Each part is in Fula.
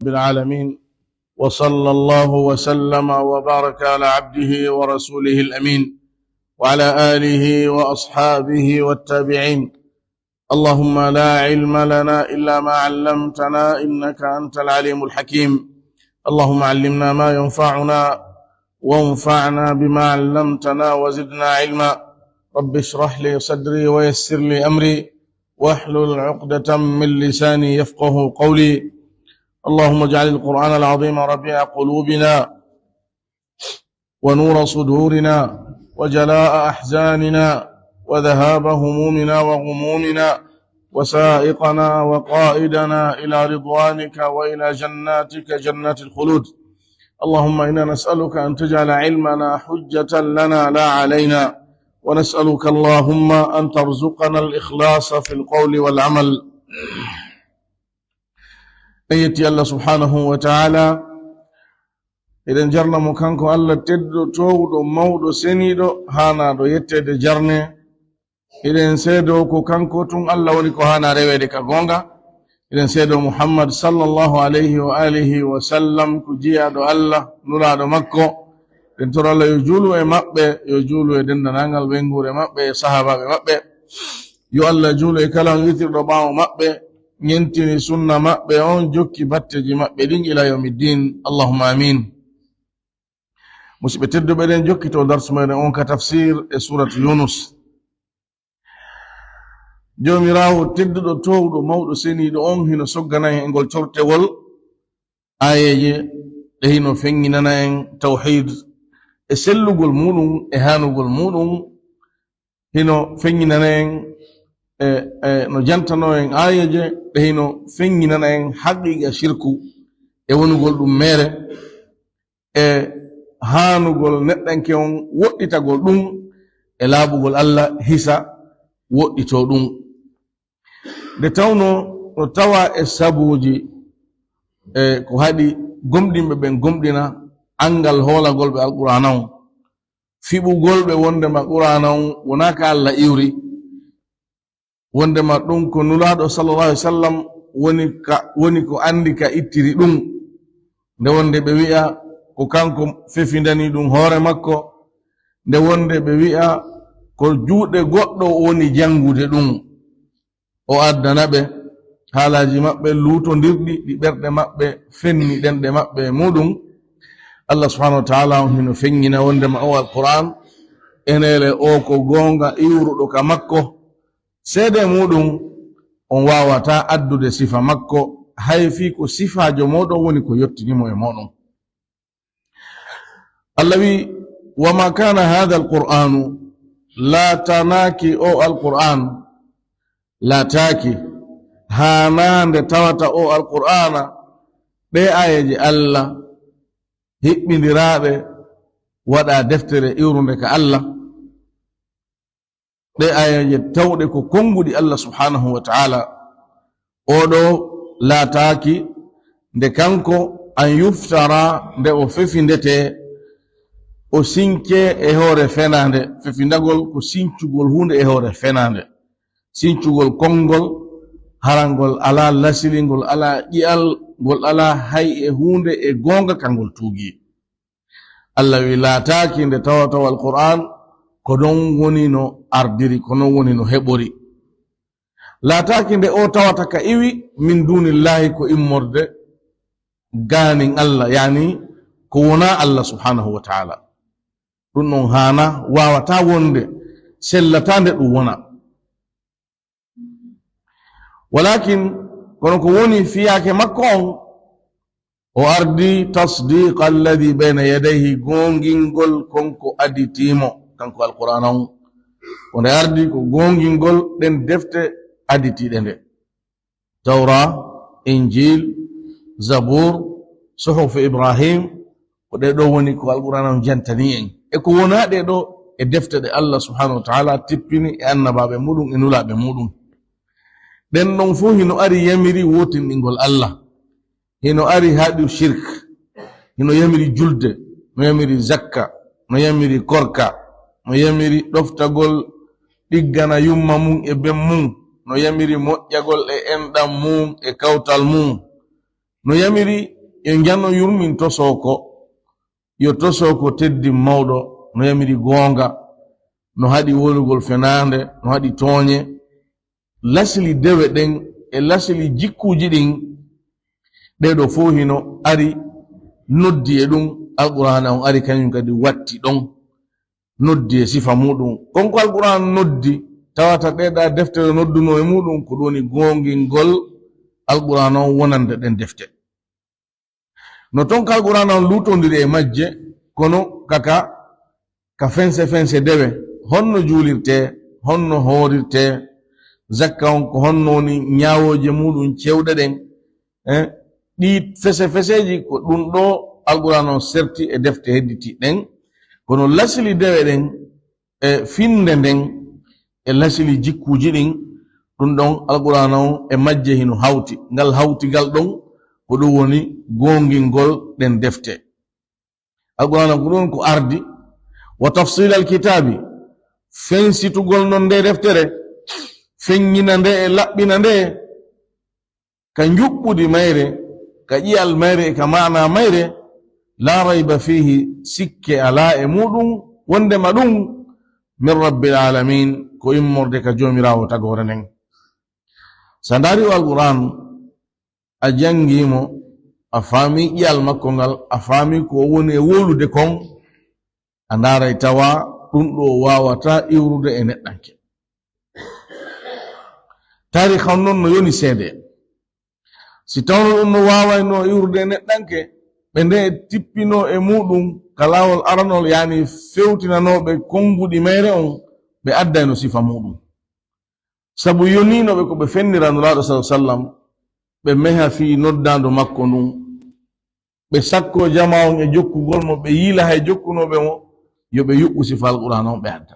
بالعالمين وصلى الله وسلم وبارك على عبده ورسوله الأمين وعلى آله وأصحابه والتابعين. اللهم لا علم لنا إلا ما علمتنا إنك أنت العليم الحكيم. اللهم علمنا ما ينفعنا وانفعنا بما علمتنا وزدنا علما. رب اشرح لي صدري ويسر لي أمري واحلل عقدة من لساني يفقه قولي. اللهم اجعل القرآن العظيم ربيع قلوبنا ونور صدورنا وجلاء أحزاننا وذهاب همومنا وغمومنا وسائقنا وقائدنا إلى رضوانك وإلى جناتك جنات الخلود. اللهم إنا نسألك أن تجعل علمنا حجة لنا لا علينا، ونسألك اللهم أن ترزقنا الإخلاص في القول والعمل. أيتي الله سبحانه وتعالى إذن جرنا مكانكو الله تدو تودو مودو سنيدو هانا دو يتد جرني إذن سيدو كانكو تون الله ونكو هانا ريويدك غونغا إذن سيدو محمد صلى الله عليه وآله وسلم كجيا دو الله نولا دو مكو إذن ترى الله يجولو مقبي يجولو دندنانغال بنغور مقبي صحابة مقبي يو الله جولو كلام يثير دو باو مقبي ينتني سنة مقبي on jokki batteji mabbe din ila yawmiddin. Allahumma amin. Musidɓe tedduɓe ɗen jokkito darsu meɗen on ka tafsir e suratu Yunus. Jomirawo tedduɗo towɗo mawɗo seniɗo on hino soggana en e ngol cortewol ayeje ɗe hino fenginana en tawhid e sellugol muɗum e hanugol muɗum, hino fenginana en no jantano en ayeje ɗe hino fenginana en haqiqa shirku e wonugol ɗum mere e hanugol neɗɗanke on woɗɗitagol ɗum e laabugol Allah hisa woɗɗito ɗum. Nde tawno no tawa e sabuji ko haɗi gomɗinɓe ɓen gomɗina angal hoolagol ɓe alqur'ana on, fiɓugol ɓe wondema qur'ana on wona ka Allah iwri, wondema ɗum ko nulaɗo sallallahu alaihi wasallam woni ko andi ka ittiri ɗum, nde wonde ɓe wi'a ko kanko fefindani ɗum hoore makko, nde wonde ɓe wi'a ko juuɗe goɗɗo woni jangude ɗum, o addana ɓe haalaji maɓɓe luutondirɗi ɗi ɓerɗe maɓɓe fenni ɗenɗe maɓɓe muɗum. Allah subhanahu wa ta'ala on hino fengina wondema o alquran enele o ko gonga iwruɗo ka makko, seede muɗum on wawata addude sifa makko hayfi ko sifajo moɗon woni ko yottinimo e moɗon. Allah wi wama kana hadha alqur'anu latanaki o alqur'an lataki hanande tawata o alqur'ana ɗe ayeje Allah hiɓɓidiraɗe waɗa deftere iwrude ka Allah, ɗe ayeje tawɗe ko konguɗi Allah subhanahu wa ta'ala. oɗo lataki nde kanko an yuftara nde o fefindete o sinke e hoore fenande. Fefindagol ko sincugol hunde e hoore fenande, sincugol konngol harangol ala lasilingol ala ƴi'al ngol ala hay e hunde e gonga kangol tuugi. Allah wi laataki nde tawataw alquran ko ɗon woni no ardiri, ko non woni no heɓori. Laataki nde o tawata ka iwi min dunillahi ko immorde ganin Allah, yani ko wona Allah subhanahu wa ta'ala. ɗum ɗon hana wawata wonde, sellatande ɗum wona. walakin kono ko woni fiyake makko on o ardi tasdiqa alladhi bayna yadayhi, gongingol konko aditimo kanko alquran on, onde ardi ko gongingol ɗen defte aditiɗe nde: tawra, injil, zabur, suhuf ibrahim. ko ɗe ɗo woni ko alquran on jantani en, e ko wona ɗe ɗo e defte ɗe Allah subhanahu wa ta'ala tippini e annabaɓe muɗum e nulaɓe muɗum. ɗen ɗon fuu hino ari yamiri wotinɗingol Allah, hino ari haɗi shirk, hino yamiri julde, no yamiri zakka, no yamiri korka, no yamiri ɗoftagol ɗiggana yumma mum e ben mum, no yamiri moƴƴagol e enɗam mum e kawtal mum, no yamiri en janno yurmin to soko yo to soko teddi mawdo no yamiri gonga no haɗi wolugol fenande no haɗi toñe lasli dewe ɗen e lasli jikkuji ɗin ɗeɗo fo hino ari noddi e ɗum alqur'ana on ari kañum kadi watti ɗon noddi e sifa muɗum konko alqur'an noddi tawata ɗeɗa deftere nodduno e muɗum ko ɗoni gongingol alqur'ana on wonande ɗen defte no ton ka alqur'ana on lutondiri e majje kono ka fense dewe honno juulirte honno horirte zakka on ko honno woni ñawoje muɗum cewɗe ɗen ɗi feseji ko ɗum ɗo alqur'ana on serti e defte hedditi ɗen kono lasili dewe ɗen e finde nden e lasili jikkuji ɗin ɗum ɗon alqur'ana on e majje hino hawti ngal hawtigal ɗon ko ɗum woni gongingol ɗen defte alqur'ana ko ɗon ko ardi wa tafsil alkitabi fensitugol non nde deftere feññina nde e laɓɓina nde ka juɓɓudi mayre ka ƴiyal mayre e ka mana mayre la rayba fihi sikke ala e muɗum wondema ɗum min rabbil alamin ko immorde ka jomirawo tagore nden sa ndari o alquran a jangimo a faami ƴiyal makko ngal a faami ko woni e wolude kon a ndaray tawa ɗum ɗo wawata iwrude e neɗɗanke tarikh on noon no yoni seede si tawno ɗum no wawayno iwrude e neɗɗanke ɓe nde tippino e muɗum ka lawol aranol yani fewtinanoɓe konguɗi mere on ɓe addayno sifa muɗum sabu yoninoɓe ko ɓe fenniranulaɗo sa sallam ɓe meha fi noddando makko ndun ɓe sakko jama on e jokkugol mo ɓe yiila hay jokkunoɓe mo yoɓe yuɓɓu sifa alqur'ana on ɓe adda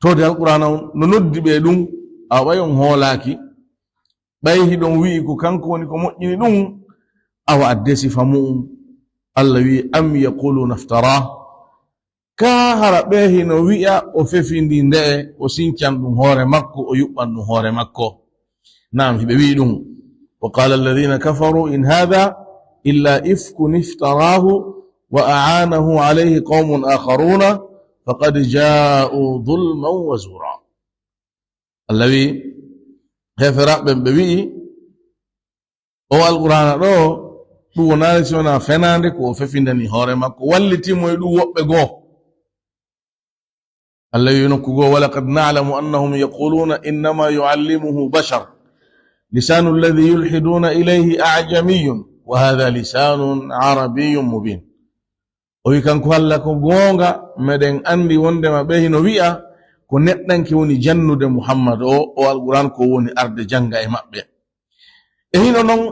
tode alqur'ana on no noddi ɓe ɗum a ɓay on hoolaki ɓay hiɗon wi'i ko kanko woni ko moƴƴini ɗum awa adde sifa mu'um allah wi am yaquluna iftara ka hara ɓe hino wi'a o fefindi nde'e o sincan ɗum hoore makko o yuɓɓan ɗum hoore makko nam hiɓe wi ɗum wa qala alladhina kafaru in hadha illa ifkun iftarahu wa a'anahu alayhi qaumun akharuna faqad ja'u dhulman wa zura allah wi heferaɓe ɓe wi'i o alqur'ana ɗo ɗum wonani si wona fenande ko o fefindani hoore makko wallitimo e ɗum woɓɓe goo allah wi nokku goo walaqad na'lamu annahum yaquluna innama yu'allimuhu bashar lisanu alladhi yulhiduna ilayhi a'jamiyyun wa hadha lisanun arabiyyun mubin o wi kanko Allah ko goonga meɗen andi wondema ɓe hino wi'a ko neɗɗanke woni jannude muhammad o alquran ko woni arde janga e maɓɓe e hino noon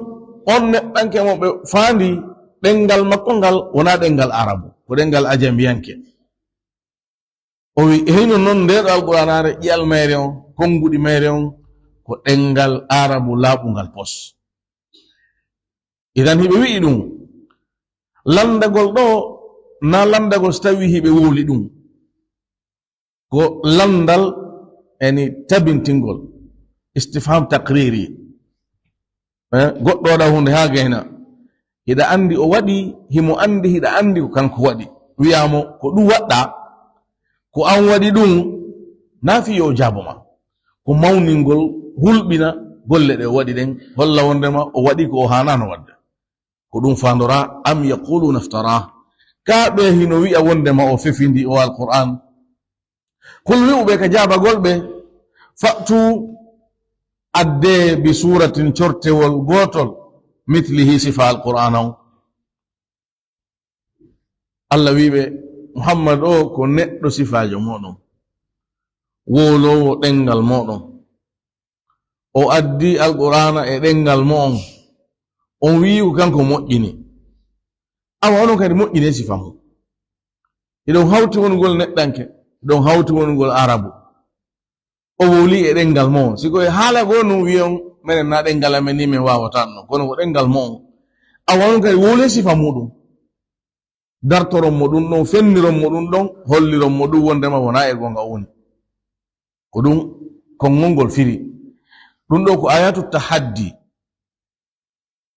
on neɗɗanke mo ɓe faandi ɗengal makko ngal wona ɗengal arabu ko ɗengal ajambiyanke o wi e hino noon ndeɗo alquranare ƴiyal mayre on konguɗi mayre on ko ɗengal arabu laaɓungal pos idan hiɓe wi'i ɗum landagol ɗo na landagol so tawi hiɓe woli ɗum ko landal eni tabintingol istifham taqriri goɗɗo waɗa hunde ha gayna hiɗa andi o waɗi himo andi hiɗa andi ko kanko waɗi wiyamo ko ɗum waɗɗa ko an waɗi ɗum nafi yo jaabo ma ko mawningol hulɓina golle ɗe o waɗi ɗen holla wondema o waɗi ko o hanano wadde ko ɗum fandora am yaquluna iftara ka ɓe hino wi'a wondema o fefindi o alquran kul wi'uɓe ka jabagol ɓe fa'tu adde bi suratin cortewol gotol mithlihi sifa alqur'ana on allah wiɓe muhammad o ko neɗɗo sifajo moɗon wolowo ɗengal moɗon o addi alqur'ana e ɗengal mo on wi ko kanko moƴƴini awa onon kadi moƴƴini sifa mum eɗon hawti wongol neɗɗanke ɗon hawti wongol arabu o woli e ɗengal mo siko e haala goo non wiyon minen na ɗengal amen ni min wawatan no kono ko ɗengal mo awa onon kadi woli sifa muɗum dartoron mo ɗum ɗon fenniron mo ɗum ɗon holliron mo ɗum wondema wona e gonga woni ko ɗum konngol ngol firi ɗum ɗo ko ayatu tahaddi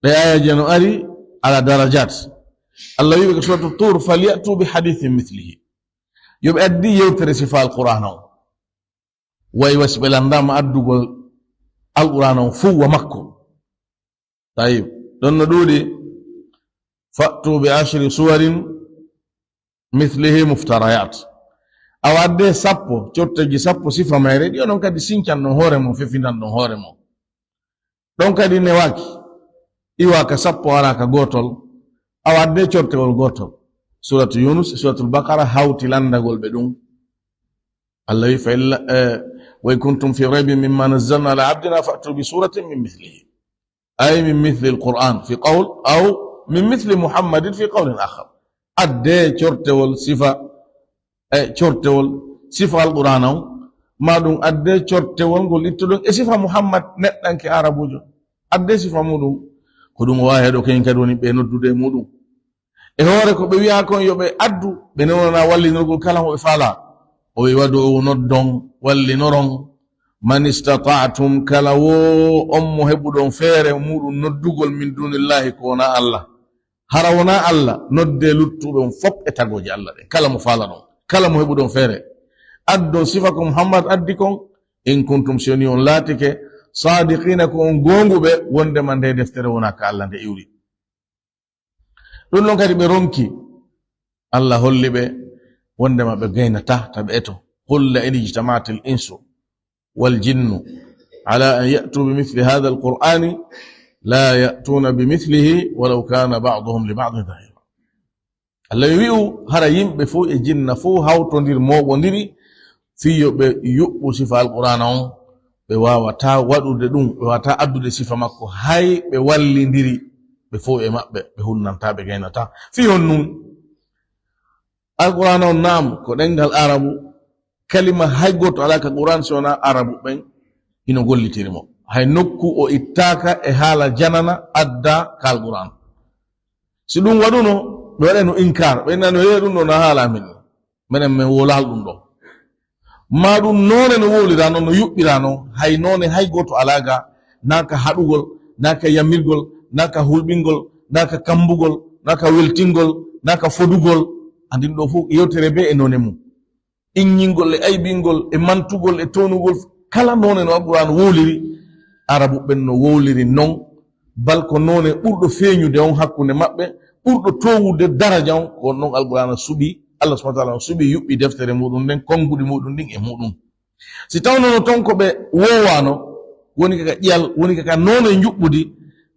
ɗe ayaji no ari ala darajat. Allah wiɓe ko suratu tur falyatu bi hadithin mithlihi, yoɓe addi yewtere sifa alqur'ana o way wasi ɓe landama addugol alqur'ana o fuu wa makko. Tayib ɗon no ɗuuɗi fa'tu bi ashri suwarin mithlihi muftarayat, awa adde sappo cotteji sappo sifa mayre ɗi onon kadi sincan ɗon hoore mo fefindan ɗon hoore mo. ɗon kadi newaki iwaka sappo waraka gotol awa adde cortegol gotol. suratu yunus suratul baqara hawti landagol ɓe ɗum. Allah wi fa wa in kuntum fi raybin mimma nazzalna ala abdina fa'tu bi suratin min mithlihi ay min mithli alquran fi qawl aw min mithli muhammadin fi qawlin akhar. adde cortewol sifa alqur'ana o ma ɗum adde cortewol ngol ittuɗon e sifa muhammad neɗɗanke arabujo, adde sifa muɗum ko ɗum o wawi heɗo kañum kadi woni ɓe noddude e muɗum e hoore ko ɓe wiya kon yoɓe addu ɓe nonana wallinorgol kala mo ɓe faala. o wi wadu noddon wallinoron man istata'tum, kala wo on mo heɓuɗon feere muɗum noddugol min dunillahi ko wona allah, hara wona allah nodde luttuɓe on fop e tagoji allah ɗe, kala mo faala ɗon, kala mo heɓuɗon feere addon sifa ko muhammad addi kon. in kuntum soni on laatike sadiqina ko on gonguɓe wondema nde deftere wona ka allah nde iwri. ɗum ɗon kadi ɓe ronki allah holli ɓe wondema ɓe gaynata taɓe eto qul la in ijtama'at al insu wal jinnu ala an ya'tu bimithli hadha al qur'ani la ya'tuna bimithlihi walau kana ba'duhum li ba'din dhahira. allah wi'u hara yimɓe fo e jinna fo hawtodir moɓodiri fiyo ɓe yuɓɓu sifa alqur'ana on ɓe wawata waɗude ɗum, ɓe wawata addude sifa makko hay ɓe wallidiri ɓe fo e maɓɓe ɓe hunnanta ɓe gaynata fi hon nun. alqur'ana on naam ko ɗengal arabu, kalima hay goto ala ka qur'an si wona arabu ɓen hino gollitirimo, hay nokku o ittaka e haala janana adda ka alqur'an. si ɗum waɗuno ɓe waɗano inkar, ɓe nano ye ɗum ɗo na haala min minen min wolal ɗum ɗo, ma ɗum none no wolirano no yuɓɓirano hay none hay goto alaga, naka haɗugol, naka yamirgol, naka hulɓingol, naka kambugol, naka weltingol, naka fodugol, andin ɗo fof yewtere be e none mum, inñingol e aybingol e mantugol e tonugol, kala none no alquran woliri arabu ɓen no woliri non, balko none ɓurɗo feeñude on hakkunde maɓɓe, ɓurɗo towude daraja on ko non alquran suɓi, allah subhanahu wa ta'ala suɓi yuɓɓi deftere muɗum nden konguɗi muɗum ɗin e muɗum. si tawnono ton ko ɓe wowano woni kaka ƴiyal, woni kaka none juɓɓudi,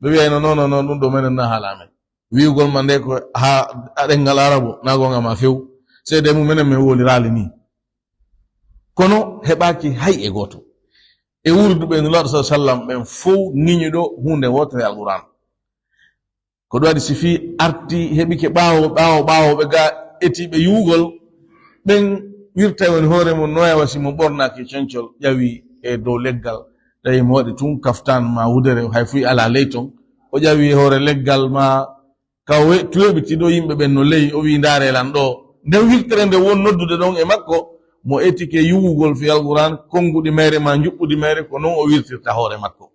ɓe wiyayno non ɗum ɗo menen na haalamen, wiwgol ma nde ko ha ɗengal arabu na gonga ma few, seede mum menen min wolirali ni. kono heɓaki hay e goto e wurduɓe nulaɗo sa sallam ɓen fof niñiɗo hunde wotere alquran. ko ɗum waɗi si fi arti heɓike ɓawo ɓe ga etiɓe yuugol ɓen wirta woni hoore mum noya wasi mo ɓornaki cencol ƴawi e dow leggal, tawi mo waɗi tun kaftan ma wudere hay fuyi ala ley ton, o ƴawi hoore leggal ma ka tuweɓitiɗo yimɓe ɓen no ley, o wi ndarelan ɗo, nden wirtere nde won noddude ɗon e makko mo etike yuwugol fi alquran konguɗi mere ma juɓɓudi mere, ko noon o wirtirta hoore makko,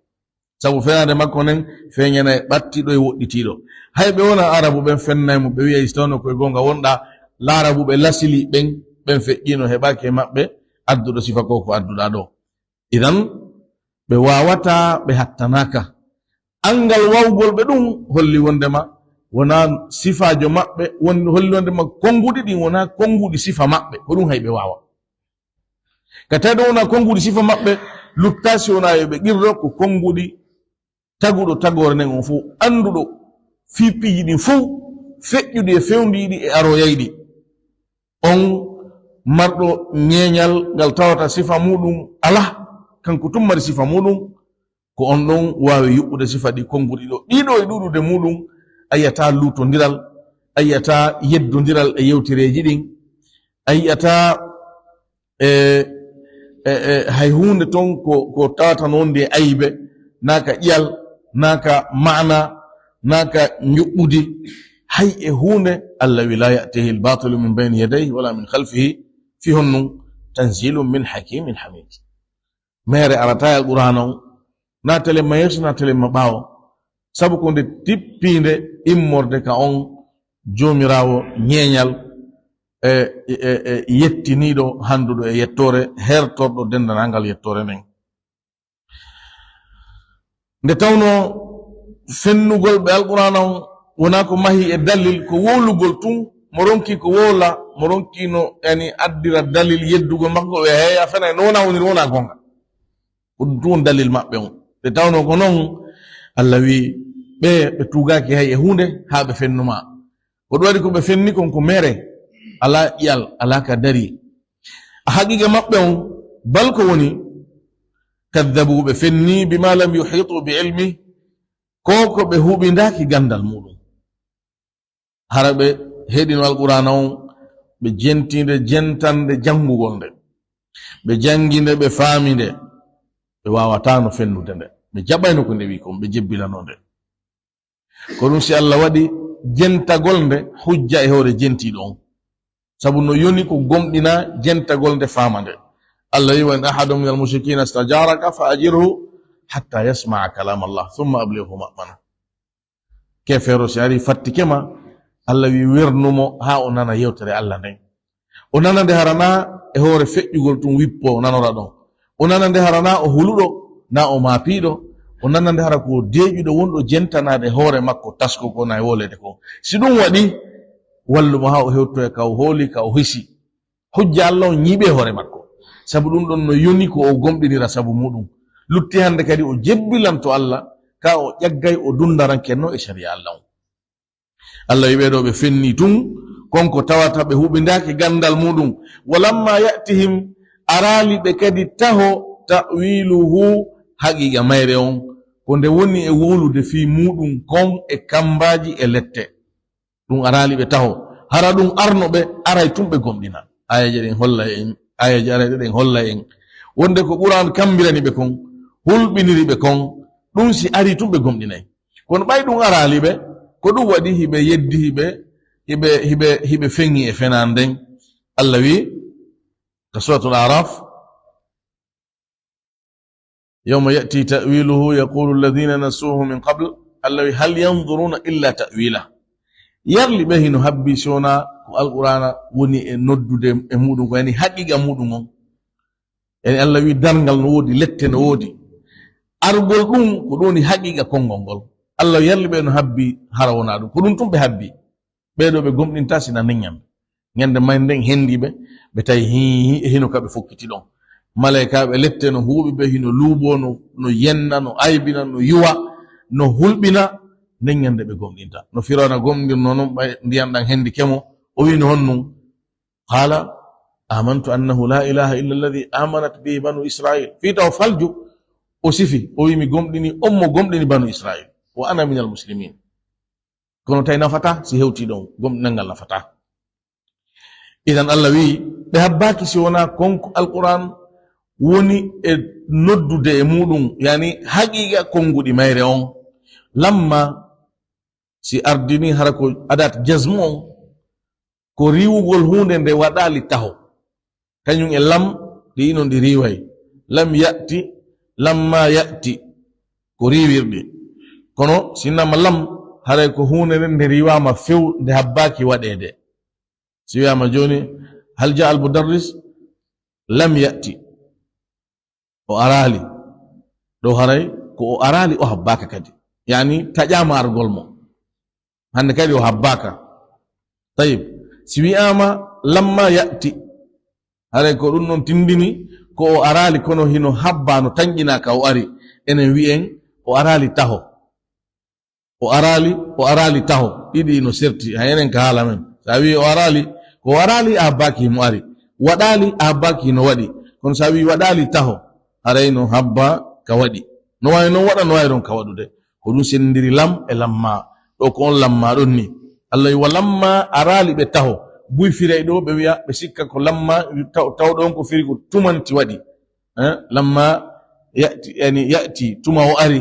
sabu fenade makko nen feñana e ɓattiɗo e woɗɗitiɗo. hay ɓe wona arabu ɓen fennaymo, ɓe wiya so tawno koye gonga wonɗa laarabu ɓe lasili ɓen feƴƴino heɓaki e maɓɓe adduɗo sifa ko ko adduɗa ɗo. idan ɓe wawata ɓe hattanaka, angal wawgol ɓe ɗum holli wondema wona sifajo maɓɓe, holli wondema konguɗi ɗin wona konguɗi sifa maɓɓe, ko ɗum hay ɓe wawa. ka tawi ɗo wona konguɗi sifa maɓɓe, luttasi wona yoɓe qirro ko konguɗi taguɗo tagore nden on fof, anduɗo fippiji ɗin fof, feƴƴuɗi e fewndiɗi e aroyayɗi, on marɗo ñeñal ngal tawata sifa muɗum ala, kanko tum mari sifa muɗum, ko on ɗon wawi yuɓɓude sifa ɗi konguɗi ɗo. ɗiɗo e ɗuɗude muɗum ayiyata lutodiral, ayiyata yeddodiral e yewtereji ɗin, ayiyata hay hunde ton ko tawata nonde ayibe, naka ƴiyal, naka mana, naka juɓɓudi, hay e hunde allah wi la ya'tihi al-batilu min bayni yadayhi wala min khalfihi, fi honnum tanzilun min hakimin hamid. mere arata alquran on na tele ma yeso na tele ma ɓawo, sabu ko nde tippinde immorde ka on jomirawo ñeeñal yettiniɗo handuɗo e yettore hertorɗo dendanangal yettore nden nde tawno fennugol ɓe alqur'ana on wona ko mahi e dalil ko wowlugol tun mo ronki ko wowla mo ronkino yani addira dalil yeddugol makko ɓe heya fena no wona woniri wona gonga ko ɗum tun won dalil maɓɓe on nde tawno ko noon Allah wi ɓe tugaki hay e hunde ha ɓe fennuma ko ɗum waɗi ko ɓe fenni kon ko mere ala ƴiyal ala ka dari a haqiqa maɓɓe on balko woni kaddabu ɓe fenni bima lam yuhitu bi ilmi ko ko ɓe huɓindaki gandal muɗum hara ɓe heɗino alqur'ana on ɓe jentinde jentande jangugol nde ɓe janginde ɓe faaminde ɓe wawatano fennude nde ɓe jaɓayno ko nde wi kon ɓe jebbilano nde ko ɗum si Allah waɗi jentagol nde hujja e hoore jentiɗo on sabu no yoni ko gomɗina jentagol nde faama nde Allah wi wa in ahadun min almushrikina stajaraka fa ajirhu hatta yasmaa kalam Allah thumma ablighu ma'mana kefero si ari fattikema Allah wi wernumo ha o nana yewtere Allah nden o nana nde harana e hoore feƴƴugol tum wippo nanora ɗon o nana nde harana o huluɗo na o maapiɗo o nana nde hara ko deeƴuɗo wonɗo jentanade hoore makko tasko ko na e wolede ko si ɗum waɗi wallumo ha o hewto e ka o hooli ka o hisi hujja Allah o ñiiɓe hoore makko sabu ɗum ɗon no yoni ko o gomɗinira sabu muɗum lutti hande kadi o jebbilanto Allah ka o ƴaggay o dundarankenno e sharia Allah on Allah wi ɓeɗo ɓe fenni tun konko tawata ɓe huɓindaki gandal muɗum walamma ya'tihim arali ɓe kadi taho ta'wiluhu haqiqa mayre on ko nde woni e wolude fi muɗum kon e kambaji e lette ɗum arali ɓe taho hara ɗum arno ɓe aray tun ɓe gomɗina ayaje ɗen holla en ayaje arayɗe ɗen holla en wonde ko ɓuran kambirani ɓe kon hulɓiniri ɓe kon ɗum si ari tun ɓe gomɗinay kono ɓay ɗum arali ɓe ko ɗum waɗi hiɓe yeddi hiɓe feŋi e fenan nden Allah wi ka suratul araf yawma ya'ti ta'wiluhu yaqulu alladhina nasuhu min qabl Allah wi hal yanzuruna illa ta'wilah yarli ɓe hino habbi sona ko alqur'ana woni e noddude e muɗum ko yani haqiqa muɗum on yani Allah wi darngal no woodi lette no woodi argol ɗum ko ɗum woni haqiqa konngol ngol Allah yarli ɓe no habbi hara wona ɗum ko ɗum tun ɓe habbi ɓeɗo ɓe gomɗinta sina neñam ñande may nden hendiɓe ɓe tawi hi hino kaɓe fokkiti ɗon malaikaɓe lette no huuɓi ɓe hino luubo no yenna no aybina no yuwa no hulɓina nden ñande ɓe gomɗinta no firawna gomɗirno noon ɓay ndiyam ɗan hendi kemo o wino honnum qala amantu annahu la ilaha illa alladi amanat bihi banu israil fi taw falju o sifi o wimi gomɗini on mo gomɗini banu israil wa ana min almuslimin kono tawi nafata si hewti ɗon gomɗinal ngal nafata idan Allah wi ɓe habbaki si wona konko alquran woni e noddude e muɗum yani haqiqa konguɗi mayre on lamma si ardini hara ko adat jazmu on ko riwugol hunde nde waɗali taho kañum e lam ɗi ino ɗi riway lam ya'ti lamma ya'ti ko riwirɗi kono sinnama lam haray ko hunde nde riwama few nde habbaki waɗede si wiyama joni hal ja al mudarris lam ya'ti o arali ɗo haray ko o arali o habbaka kadi yani taƴama argol mo hande kadi o habbaka tayib si wiyama lamma ya'ti haray ko ɗum noon tindini ko o arali kono hino habba no tanƴinaka o ari enen wi'en o arali taho o arali taho ɗiɗi no serti ha enen ka haala men sa wi o arali ko warali a habbaki himo ari waɗali a habbaki hino waɗi kono sa wi waɗali taho haray no habba ka waɗi no wawi noon waɗa no wawi ɗon ka waɗude ko ɗum sendiri lam e lamma ɗo ko on lamma ɗon ni Allah wi wa lamma arali ɓe taho buy firay ɗo ɓe wiya ɓe sikka ko lamma tawɗon ko firi ko tumanti waɗi lamma ya'ti yani ya'ti tuma o ari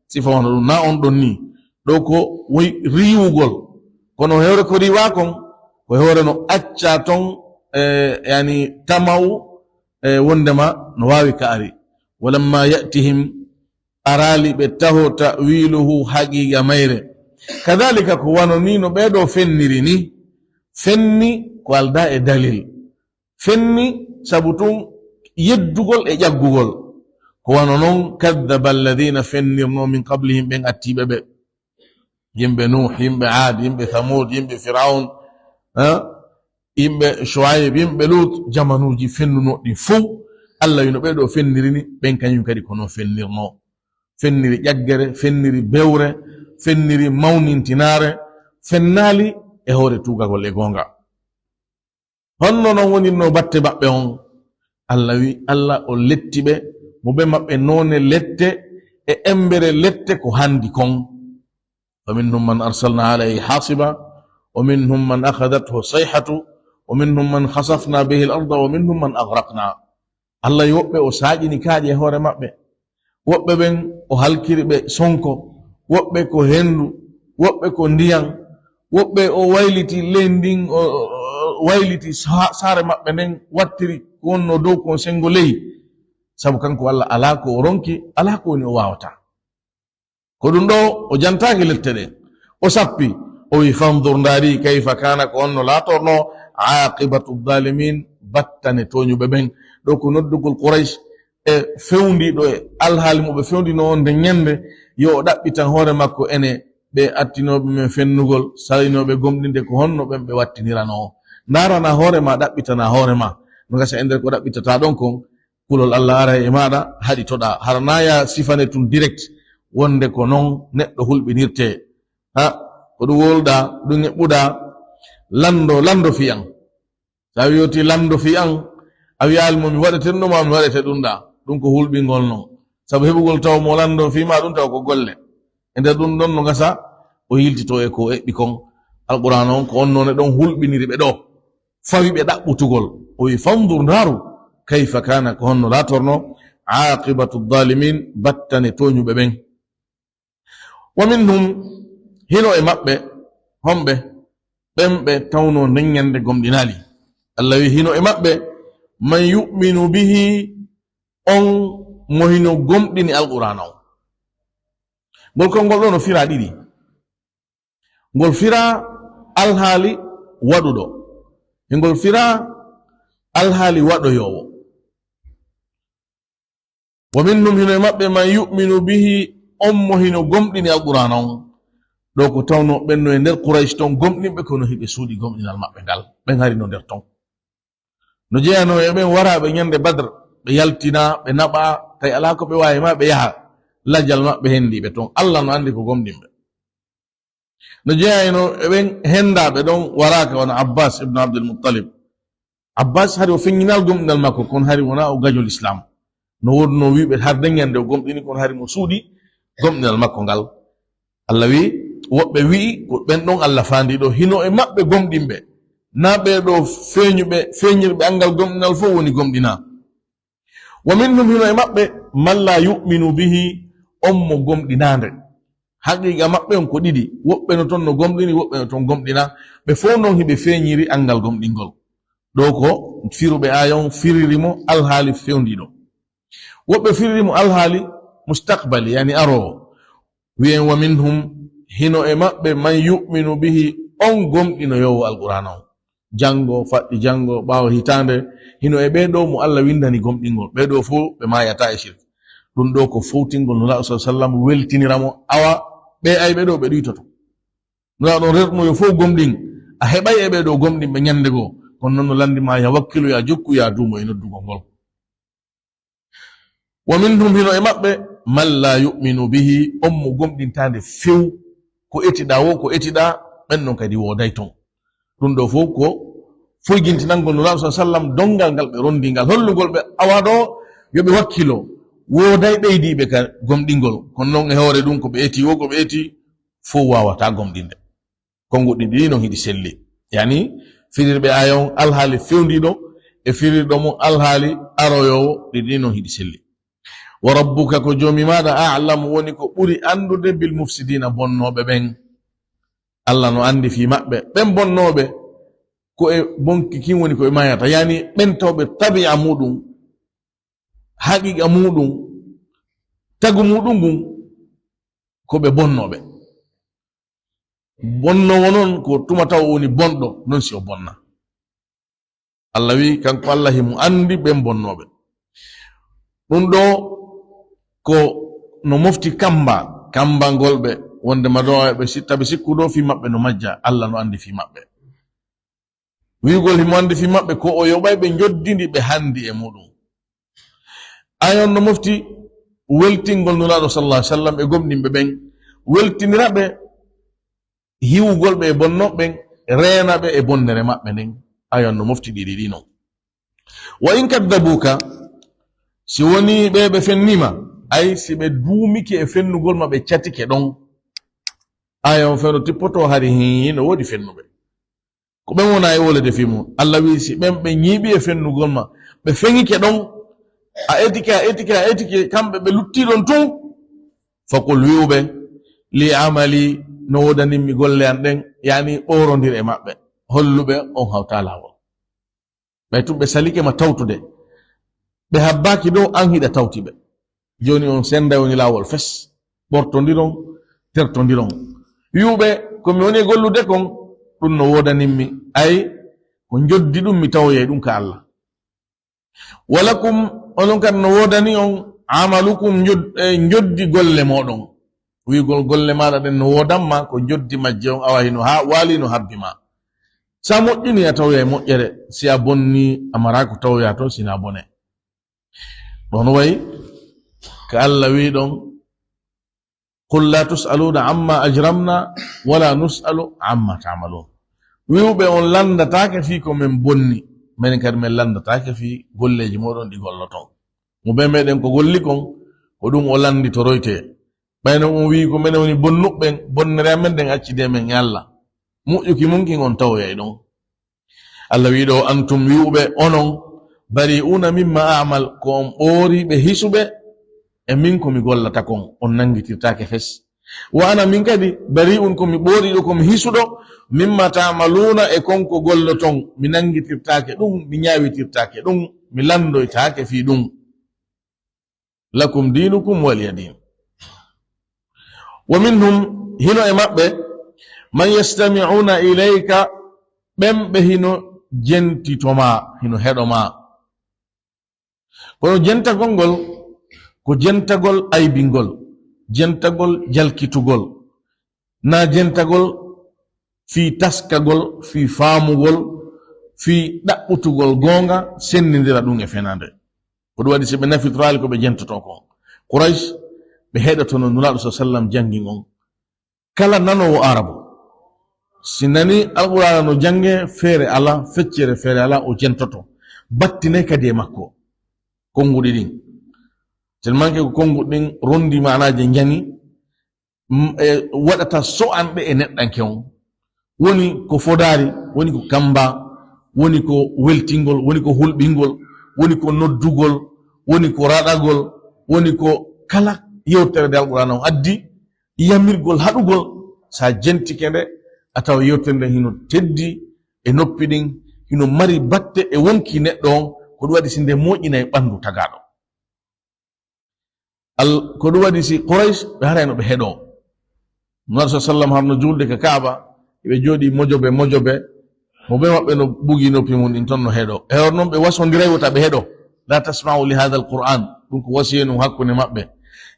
sifa wono ɗum na on ɗon ni ɗo ko woy riwugol kono hewre ko riwa kon ko hewre no acca ton yani tamaw wondema no wawi ka ari walamma ya'tihim arali ɓe taho ta'wiluhu haqiqa mayre kadhalika ko wano ni no ɓeɗo fenniri ni fenni ko alda e dalil fenni sabu tun yeddugol e ƴaggugol ko wano noon kadaba alladina fennirno min qablihim ɓen attiɓe ɓe yimɓe nuh yimɓe ad yimɓe thamud yimɓe firaun yimɓe shuaib yimɓe lut jamanuji fennunoɗi fou allah wino ɓeɗo fennirini ɓen kañum kadi kono fennirno fenniri ƴaggere fenniri bewre fenniri mawnintinare fennali e hoore tugagol e gonga honno noon wonirno batte maɓɓe on allah wi allah o letti ɓe mo ɓe maɓɓe none lette e embere lette ko handi kon wa minhum man arsalna alayhi hasiba wa minhum man akhadathu sayhatu wa minhum man khasafna bihi al arda wa minhum man aghraqna allah yi woɓɓe o saƴini kaaƴe e hoore maɓɓe woɓɓe ɓen o halkiri ɓe sonko woɓɓe ko hendu woɓɓe ko ndiyan woɓɓe o wayliti ley ndin o wayliti saare maɓɓe nden wattiri ko wonno dow kon sengo ley sabu kanko allah ala ko o ronki ala ko woni o wawata ko ɗum ɗo o jantaki lette ɗe o sappi o wi fandur ndaari kayfa kana ko onno laatorno aqibatu dhalimin battane toñuɓe ɓen ɗo ko noddugol qouraish e fewndiɗo e alhaali mo ɓe fewndino on nde ñande yo o ɗaɓɓitan hoore makko ene ɓe attinoɓe men fennugol salinoɓe gomɗinde ko honno ɓen ɓe wattinirano o ndarana hoore ma ɗaɓɓitana hoore ma no gasa e nder ko ɗaɓɓitata ɗon kon kulol allah ara e maɗa haɗitoɗa har naya sifane tum direct wonde ko noon neɗɗo hulɓinirte ha ko ɗum wolɗa ɗum eɓɓuɗa lando fiyan sa wiyoti lando fiyan a wiyalmo mi waɗetenɗoma mi waɗete ɗum ɗa ɗum ko hulɓingol noon sabu heɓugol taw mo lando fima ɗum taw ko golle e nder ɗum ɗon no gasa o yiltito e ko eɓɓi kon alqur'an on ko on noon e ɗon hulɓiniri ɓe ɗo fawi ɓe ɗaɓɓutugol o wi fandur ndaru kayfa kana ko honno latorno aqibatu dhalimin battane toñuɓe ɓen wa minhum hino e maɓɓe homɓe ɓen ɓe tawno ndeññande gomɗinali allah wi hino e maɓɓe man yu'minu bihi on mo hino gomɗini alqur'an on ngol kolngol ɗo no fira ɗiɗi ngol fira alhaali waɗuɗo e ngol fira alhaali waɗoyowo wa minhum hino e maɓɓe man yu'minu bihi on mo hino gomɗini alqur'an on ɗo ko tawno ɓenno e nder qouraish ton gomɗinɓe kono hiɓe suuɗi gomɗinal maɓɓe ngal ɓen hari no nder ton no jeyano e ɓen waraɓe ñande badre ɓe yaltina ɓe naɓa tawi ala ko ɓe wawi ma ɓe yaha lajjal maɓɓe hendiɓe ton allah no andi ko gomɗinɓe no jeyano eɓen hendaɓe ɗon waraka wona abbas ibnu abdulmuttalib abbas hari o feññinal gomɗinal makko kono hari wona o gañol islam no wodno wiɓe har deññande o gomɗini kono hari mo suuɗi gomɗinal makko ngal allah wi woɓɓe wi'i ko ɓen ɗon allah fandiɗo hino e maɓɓe gomɗinɓe na ɓeɗo feñirɓe angal gomɗinal fof woni gomɗina wa minhum hino e maɓɓe man la yu'minu bihi on mo gomɗinande haqiqa maɓɓe on ko ɗiɗi woɓɓe no toon no gomɗini woɓɓe no toon gomɗina ɓe fof noon hiɓe feñiri angal gomɗingol ɗo ko firuɓe ayon firirimo alhaali fewndiɗo woɓɓe firirimo alhaali mustaqbali yani arowo wiyen wa minhum hino e maɓɓe man yu'minu bihi on gomɗinoyowo alqur'an on jango faɗɗi jango ɓawo hitande hino e ɓeɗo mo allah windani gomɗingol ɓeɗo fo ɓe mayata e shirk ɗum ɗo ko fowtingol nula sa sallam weltiniramo awa ɓe ay ɓeɗo ɓe ɗuytoto nula ɗon rernoyo fof gomɗin a heɓay e ɓeɗo gomɗin ɓe ñande goo kono noon no landima ya wakkilu ya jokku ya duumo e noddugol ngol wa minhum hino e maɓɓe man la yu'minu bihi on mo gomɗintande few ko etiɗa wo ko etiɗa ɓen ɗon kadi woday ton ɗum ɗo fof ko foygintinangol nulaɗo sa sallam dongal ngal ɓe rondingal hollugol ɓe awaɗo yoɓe wakkilo woday ɓeydiɓe ka gomɗingol kono noon e hoore ɗum ko ɓe eti wo ko ɓe eti fof wawata gomɗinde kongoɗi ɗi non hiɗi selli yani firirɓe ayon alhaali fewndiɗo e firirɗo mum alhaali aroyowo ɗiɗi non hiɗi selli wa rabbuka ko jomi maɗa a'lamu woni ko ɓuri andude bil mufsidina bonnoɓe ɓen allah no andi fi maɓɓe ɓen bonnoɓe ko e bonki kin woni ko e mayata yani ɓen tawɓe tabi'a muɗum haqiqa muɗum tagu muɗum ngun ko ɓe bonnoɓe. Bonnowo noon ko tuma taw woni bonɗo non si o bonna. Allah wi kanko Allah himo andi ɓen bonnoɓe. ɗum ɗo ko no mofti kambangol ɓe wonde madoɓe taɓe sikkuɗo fi maɓɓe no majja. Allah no andi fi maɓɓe. Wigol himo andi fi maɓɓe ko o yoɓay ɓe joddidi ɓe handi e muɗum. Ayon no mofti weltingol nulaɗo sallallahu alaihi wasallam e gomɗinɓe ɓen weltiniraɓe hiwugol ɓe e bonnoɓɓen renaɓe e bonnere maɓɓe nden. Ayon no mofti ɗiɗi ɗi non. Wa in kaddabuka, si woni ɓe fennima, ay si ɓe duumiki e fennugol ma ɓe catike ɗon, ayon feno tippoto hari hino wodi fennuɓe ko ɓen wona e wolede fimu. Allah wi si ɓen ɓe ñiiɓi e fennugol ma ɓe feŋike ɗon, a etike kamɓe ɓe lutti ɗon tun, fakul wi'uɓe li amali no wodanimmi golle an ɗen, yani ɓorodir e maɓɓe, holluɓe on hawta lawol. ɓay tun ɓe salike ma tawtude, ɓe habbaki dow an hiɗa tawtiɓe. Joni on senda woni lawol fes, ɓortodiron tertodiron, wi'uɓe komi woni e gollude kon ɗum no wodanimmi, ay ko joddi ɗum mi tawoyay ɗum ka Allah. Walakum onon kadi no wodani on amalukum joddi golle moɗon, wigol golle maɗa ɗen no wodanma ko joddi majje on awa hino ha wali no habbi ma. Sa moƴƴini a tawoyay moƴƴere, si a bonni amara ko tawoya to sina bone. ɗon wayi ka Allah wi ɗon qul la tus'aluna amma ajramna wala nus'alu amma ta'malun. Wi'uɓe on landatake fi ko men bonni, men kadi men landatake fi golleji moɗon ɗi golloton. Mo be meɗen ko golli kon ko ɗum o landi toroyte. ɓayno on wi ko menen woni bonnuɓɓen, bonnere amen ɗen accide men e Allah, moƴƴuki munkin on tawoyay ɗon. Allah wi ɗo antum wi'uɓe onon bari'una mimma a'mal, ko on ɓoori ɓe hisuɓe e min komi gollata kon, on nangitirtake fes. Wa ana min kadi bari'un komi ɓooriɗo komi hisuɗo mimma ta'maluna e konko golloton, mi nangitirtake ɗum, mi ñawitirtake ɗum, mi landoytake fi ɗum. Lakum dinukum waliya din. Wa minhum hino e maɓɓe man yastami'una ilayka, ɓen ɓe hino jentitoma, hino heɗoma. Kono jentagol ngol ko jentagol aybingol, jentagol jalkitugol, na jentagol fi taskagol, fi faamugol, fi ɗaɓɓutugol gonga sennidira ɗum e fenande. ko ɗum waɗi so ɓe nafitorali ko ɓe jentoto kon. Quraish ɓe heɗotono nulaɗo sa sallam jangi on, kala nanowo arabu si nani alqur'ana no jange feere ala, feccere feere ala, o jentoto battine kadi e makko konguɗi ɗin, tellement que ko konguɗi ɗin rondi manaje jani waɗata so'anɓe e neɗɗanke on. Woni ko fodari, woni ko kamba, woni ko weltingol, woni ko hulɓingol, woni ko noddugol, woni ko raɗagol, woni ko kala yewtere de alqur'ana on addi yamirgol haɗugol. Sa jentike nde a tawa yewtere nde hino teddi e noppi ɗin, hino mari batte e wonki neɗɗo on, ko ɗum waɗi si nde moƴƴina e ɓandu tagaɗo. Ko ɗum waɗi si Quraish ɓe harayno ɓe heɗo Nabi sallam harno julde ka Kaaba, ɓe jooɗi mojobe mo ɓe maɓɓe no bugi noppi mum ɗin ton no heɗo. E hor noon ɓe wasodiray wota ɓe heɗo, la tasma'u li hadha alquran, ɗum ko wasiyenu hakkunde maɓɓe.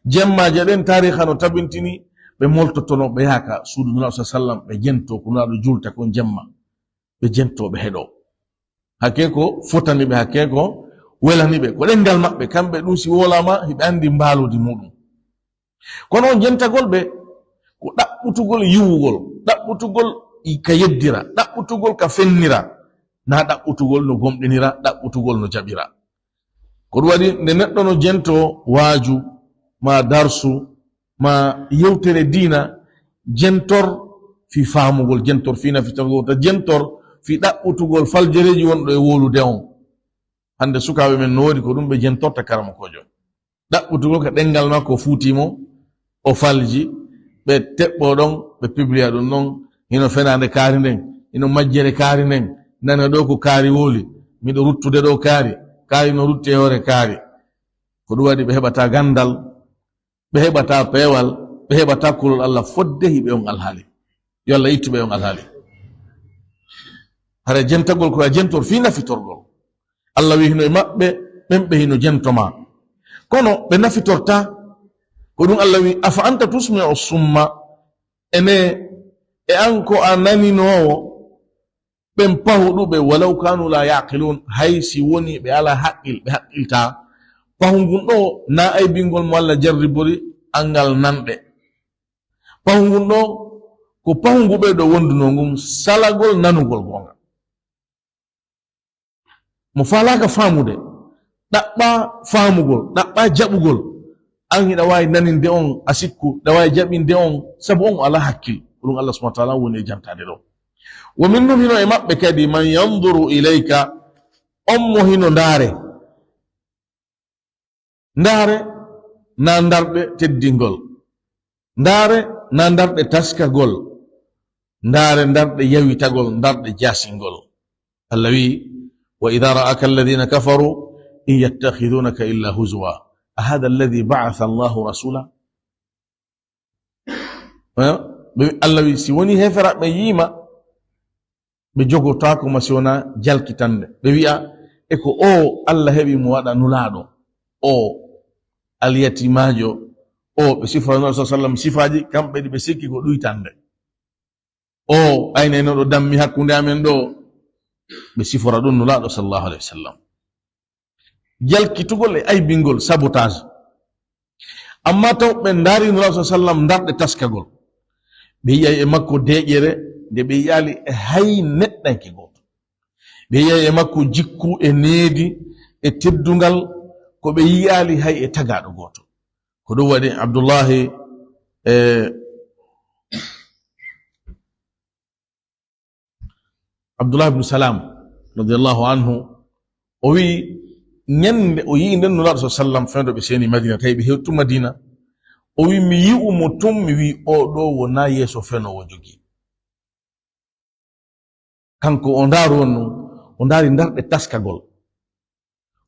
Jemmaje ɗen tariha no tabintini ɓe moltotono ɓe yaka suudu Nabi sallam ɓe jento ko naɗo julta kon jemma, ɓe jento ɓe heɗo. Hakke ko fotani ɓe, hakke ko welani ɓe, ko ɗengal maɓɓe kamɓe ɗum si wolama hiɓe andi mbaludi muɗum. Kono on jentagol ɓe ko ɗaɓɓutugol yiwugol, ɗaɓɓutugol ka yeddira, ɗaɓɓutugol ka fennira, na ɗaɓɓutugol no gomɗinira, ɗaɓɓutugol no jaɓira. Ko ɗum waɗi nde neɗɗo no jento waaju ma darsu ma yewtere diina, jentor fi faamugol, jentor fi nafitagol, ta jentor fi ɗaɓɓutugol faljereji wonɗo e wolude on. Hande sukaɓe men no wodi ko ɗum ɓe jentorta karama kojo, ɗaɓɓutugol ka ɗengal makko fuutimo o falji, ɓe teɓɓo ɗon ɓe publia ɗum ɗon, hino fenande kaari nden, hino majjere kaari nden, nana ɗo ko kaari woli, miɗo ruttude ɗo kaari no rutti e hoore kaari. Ko ɗum waɗi ɓe heɓata gandal, ɓe heɓata peewal ɓe heɓata kulol Allah fodde hiɓe on alhaali yo Allah ittuɓe on alhaali hara jentagol koye jentor fi nafitorgol Allah wi hino e maɓɓe ɓen ɓe hino jentoma kono ɓe nafitorta ko ɗum Allah wi afa anta tusmi o summa ene e an ko a naninowo ɓen pahuɗuɓe walaw kanu la yaqilun hay si woni ɓe ala haqqil ɓe haqqilta pahungun ɗo na aybingol mo Allah jarribori angal nanɓe pahungun ɗo ko pahunguɓe ɗo wonduno ngum salagol nanugol gonga mo falaka famude ɗaɓɓa famugol ɗaɓɓa jaɓugol an hiɗa wawi naninde on a sikku ɗa wawi jaɓinde on sabu on ala hakkil ɗum Allah subhanahu wa ta'ala woni e jantade ɗo wo min ɗum hino e maɓɓe kadi man yanduru ilayka on mo hino ndaare na ndarɗe teddingol ndaare na ndarɗe taskagol ndaare ndarɗe yawitagol ndarɗe jasingol Allah wi wa idha ra'aka alladhina kafaru in yattakhidunaka illa huzwa ahada alladhi ba'atha Allahu rasula Allah wi si woni heferaɓe yiima ɓe jogotako ma si wona jalkitande ɓe wi'a e ko o Allah heɓi mo waɗa nulaaɗo o alyatimajo o ɓe sifrano sa sallam sifaji kamɓe ɗi ɓe sikki ko ɗuytande o ayneno ɗo dammi hakkunde amen ɗo ɓe sifora ɗum nulaaɗo sallallahu alayhi wa sallam jalkitugol e aybingol sabotage amma taw ɓe ndaari nulaaɗo sa sallam ndarɗe taskagol ɓe yiyay e makko deƴere nde ɓe yiyali e hay neɗɗanke goto ɓe yiyay e makko jikku e needi e teddungal ko ɓe yiyali hay e tagaɗo goto ko ɗum waɗi Abdullahi ibn Salam radiallahu anhu o wi ñande o yii nden nulaaɗo sa sallam fendo ɓe seeni Madina tawi ɓe hewtu Madina o wi mi yi'umo tum mi wi o ɗo wona yeeso fenowo jogii kanko o ndaaru on non o ndaari ndarɗe taskagol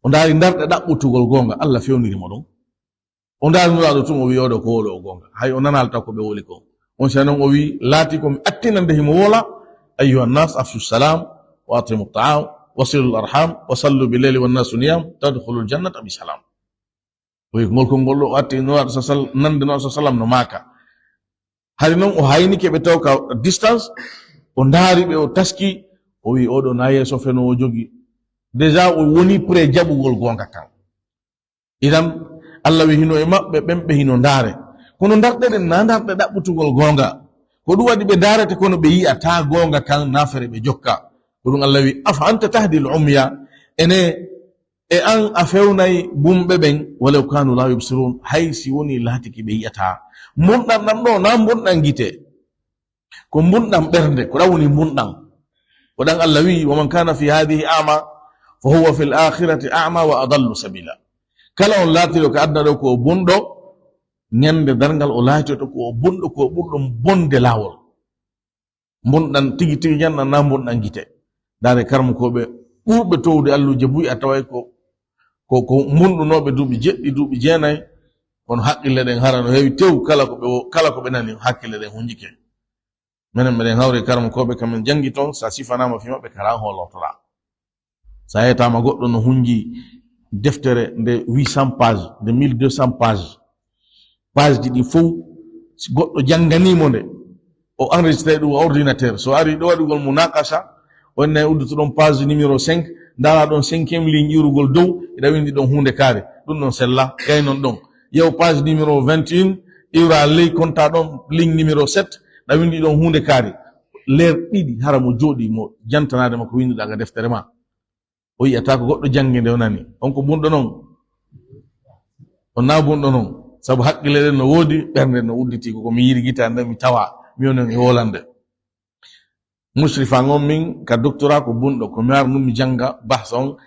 o ndaari ndarɗe ɗaɓɓutugol gonga Allah fewnirimo ɗon o ndaari nulaaɗo tum o wi oɗo ko oɗo o gonga hay o nanalta ko ɓe woli ko on si non o wi laati komi attinande himo wola ayuha nnas afshu salam wa atimu taam wasilu l arham wa sallu bileyli wannasu niyam tadkhulu ljannata bisalam o wi ngol kol ngol ɗo o atti nulaaɗo sa nande nulaaɗo sa sallam no maaka hari noon o haynike ɓe taw ka distance o ndaari ɓe o taski o wi oɗo na yeeso fenowo jogi déjà o woni pré jaɓugol gonga kan idan Allah wi hino e maɓɓe ɓen ɓe hino ndaare kono ndarɗeɗen na ndarɗe ɗaɓɓutugol gonga ko ɗum waɗi ɓe ndaarete kono ɓe yi'ata gonga kan nafere ɓe jokka ko ɗum Allah wi afa anta tahdi l umya ene e an a fewnay bumɓe ɓen walaw kanu la yubsirun hay si woni laatiki ɓe yi'ata mbunɗan ɗam ɗo na mbunɗan gite ko mbunɗan ɓernde ko ɗan woni mbunɗan ko ɗan Allah wi wa man kana fi hadihi ama fa huwa fi l akhirati ama wa adallu sabila kala on laatiro ko adna ɗo ko bunɗo ñande dargal o laatito ko bunɗo ko ɓurɗum bonde laawol mbunɗan tigi tigi ñanɗan na mbunɗan gite dare karmo koɓe ɓurɓe towde alluje buyi a taway ko mbunɗunoɓe duuɓi jeɗɗi duuɓi jeenayi kono haqqille ɗen hara no heewi tew kala ko ɓe nani hakkille ɗen hunjike minen meɗen hawri karmo koɓe kamen jangi toon sa sifanama fi maɓɓe kala holotora sa yetama goɗɗo no hunji deftere nde 800 page nde 1200 page ji ɗi fof goɗɗo janganimo nde o enregistré ɗum ordinateur so ari ɗo waɗugol mo nakasa wonnayi udduto ɗon page numéro 5 ndara ɗon 5e ligne ƴurugol dow eɗa windi ɗon hunde kaare ɗum ɗon sella gay non ɗon yew page numéro 21 iwra ley konta ɗon ligne numéro 7 ɗa windi ɗon hunde kaari leer ɗiɗi hara mo jooɗi mo jantanade ma ko winduɗa deftere ma o yiyata ko goɗɗo jangi nde o nani on ko bunɗo noon on na bunɗo noon sabu haqqille ɗen no woodi ɓernde no udditi koko mi yirgita nde mi tawa mi onon e wolande musrifa ngon min ka doctorat ko bunɗo ko mi arnum mi janga bahsa on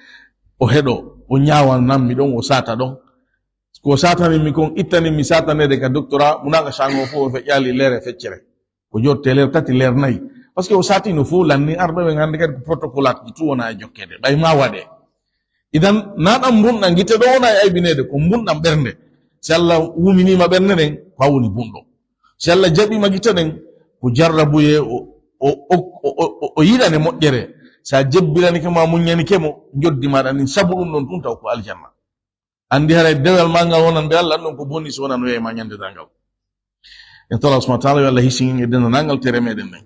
o heɗo o ñawan nammi ɗon o sata ɗon ko satanimi kon ittanin mi satanede ka doctorat munaga chango fof o feƴƴali leere feccere ko jotte leer tati leer nayi par ce que o sati no fof lanni arɓe ɓen hannde kadi ko protocole ati tu wona e jokkede ɓay ma waɗe idan naɗam mbunɗam gite ɗo wona e aybinede ko mbunɗam ɓernde si Allah wuminima ɓernde nden ko ha woni bunɗo, si Allah jaɓima gite ɗen ko jarrabuye o yiɗane moƴƴere, sa jebbiranike ma muñanikemo joddi maɗa nin sabu ɗum ɗon tun taw ko aljanna. Andi haray dewal ma ngal wonan ɓe Allah ɗon ko bonni so wonan weyema ñandeda ngal. En tola subhanahu wa ta'ala yo Allah hisingin e dendanangal tere meɗen nden.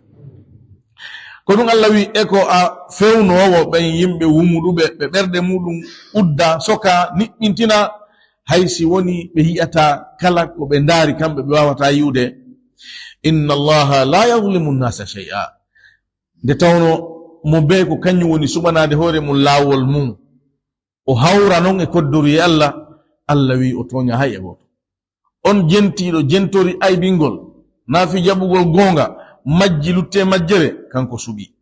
Ko ɗum Allah wi e ko a fewnowo ɓen yimɓe wumuɗuɓe ɓe ɓerɗe muɗum udda soka niɓɓintina, haysi woni ɓe yi'ata kala ko ɓe ndaari kamɓe ɓe wawata yiwde. Inna Allaha la yadlimu nnasa shay'a, nde tawno mo be ko kañum woni suɓanade hoore mum laawol mum, o hawra noon e koddori e Allah, Allah wi o toña hay e goto. On jentiɗo jentori aybingol naafi jaɓugol gonga majji lutte majjere kanko suɓi.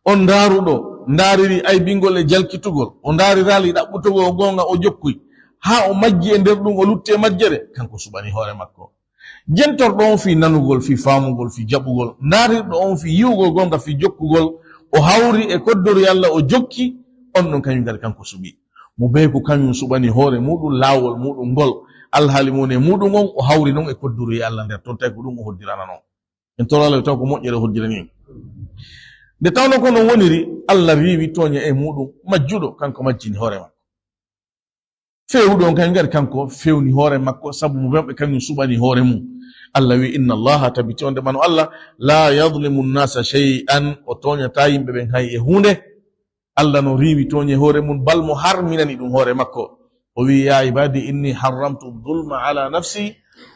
On ndaaruɗo ndaariri aybingol e jalkitugol, o ndaarirali ɗaɓɓutugol gonga o jokkuy ha o majji e nder ɗum o lutte majjere, kanko suɓani hoore makko. Jentorɗo on fi nanugol, fi famugol, fi jaɓugol, ndaarirɗo on fi yiwugol gonga, fi jokkugol, o hawri e koddori Allah o jokki, on ɗon kañum gari kanko suɓi. Mo be ko kañum suɓani hoore muɗum laawol muɗum ngol, alhaali mum e muɗum on o hawri noon e koddori Allah nder ton tawi ko ɗum o hoddirana noon. En torala taw ko moƴƴere hoddirani en. Nde tawno ko non woniri, Allah riwi toña e muɗum majjuɗo kanko majjini hoore makko. Fewuɗo on kañum gari kanko fewni hoore makko, sabu mo ɓe kañum suɓani hoore mum. Allah wi inna Allaha tabiti on ndemano Allah la yadlimu nnasa shay'an, o toñata yimɓe ɓen hay e hunde. Allah no riwi toñe hoore mum bal mo harminani ɗum hoore makko. O wi ya ibadi inni harramtu dhulma ala nafsi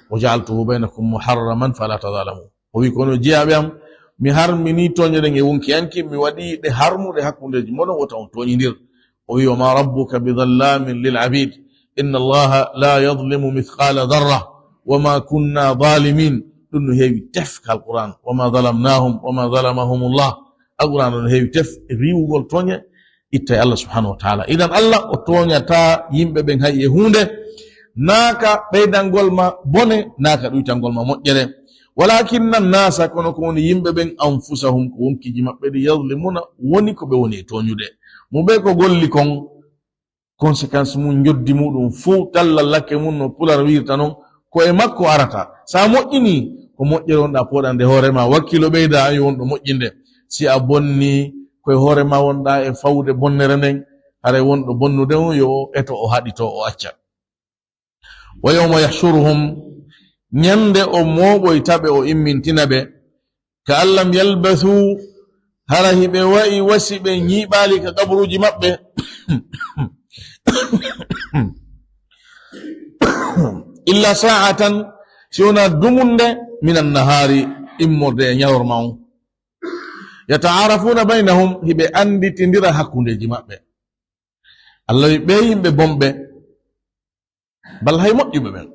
wa ja'altuhu bainakum muharraman fala tadhalamu. O wi kono jeyaɓe am, mi harmini toñe ɗen e wonkiyanki, mi waɗi ɗe harmuɗe hakkundeji moɗon wota on toñidir. O wi wa ma rabbuka bidhallamin lil abid inna Allaha la yadlimu mithqala dharra wama kunna zalimin. ɗum no heewi tef ka alquran, wama zalamnahum wama zalamahum Allah. alquran no heewi tef e riwugol toñe itta e Allah subhanahu wa ta'ala. Idan Allah o toñata yimɓe ɓen hay e hunde, naaka ɓeydangol ma bone, naaka ɗuytangol ma moƴƴere. walakinna nnasa, kono ko woni yimɓe ɓen anfusahum, ko wonkiji maɓɓe ɗi yadlimuna, woni ko ɓe woni e toñude. mo ɓe ko golli kon conséquence mum joddi muɗum fuu talla lakke mum no pular wirta noon ko e makko arata. Sa moƴƴini ko moƴƴere wonɗa poɗande hoorema, wakkilo ɓeyda ayi wonɗo moƴƴinde. Si a bonni koye hoorema wonɗa e fawde bonnere nden, haray wonɗo bonnude on yo eto o haɗito o acca. wa yawma yahshuruhum, ñande o moɓoytaɓe o immintina ɓe, ka allam yalbathu, hara hiɓe wa'i wasi ɓe ñiɓali ka kabaruji maɓɓe illa sa'atan, si wona dumunde min annahari, immorde e ñawrma on. yata'arafuna bainahum, hiɓe anditindira hakkundeji maɓɓe. Allah wi ɓe yimɓe bomɓe bal hay moƴƴuɓe ɓen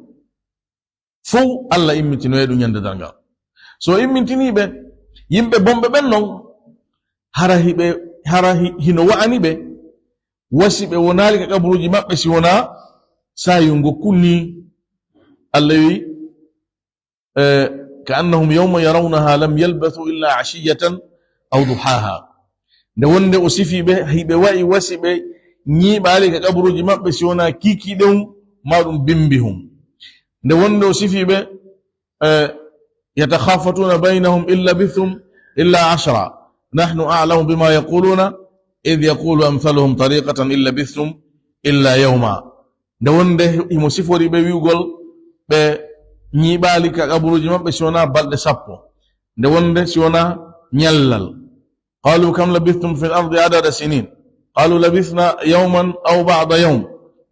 fuu Allah immitinoye ɗum ñande dargal. So immintiniɓe yimɓe bomɓe ɓen noon, hara hino wa'ani ɓe wasi ɓe wonali ka kabaruji maɓɓe, si wona sayungo kunni. Allah wi ka annahum yawma yarawnaha lam yalbathu illa ashiyatan aw duhaha. nde wonde o sifi ɓe hiɓe wa'i wasi ɓe ñiɓali ka kabaruji maɓɓe, si wona kikiɗen maɗum bimbihum. nde wonde o sifi ɓe yatakhafatuna bainahum illa bithum illa 10 nahnu a'lamu bima yaquluna idh yaqulu amthaluhum tariqatan illa bithum illa yawma. nde wonde imo sifori ɓe wi'ugol ɓe ñiɓali ka kabaruji maɓɓe si wona balɗe 10, nde wonde si wona ñallal. qalu kam labithtum fi l ardi adada sinin, qalu labithna yawman aw ba'da yawm,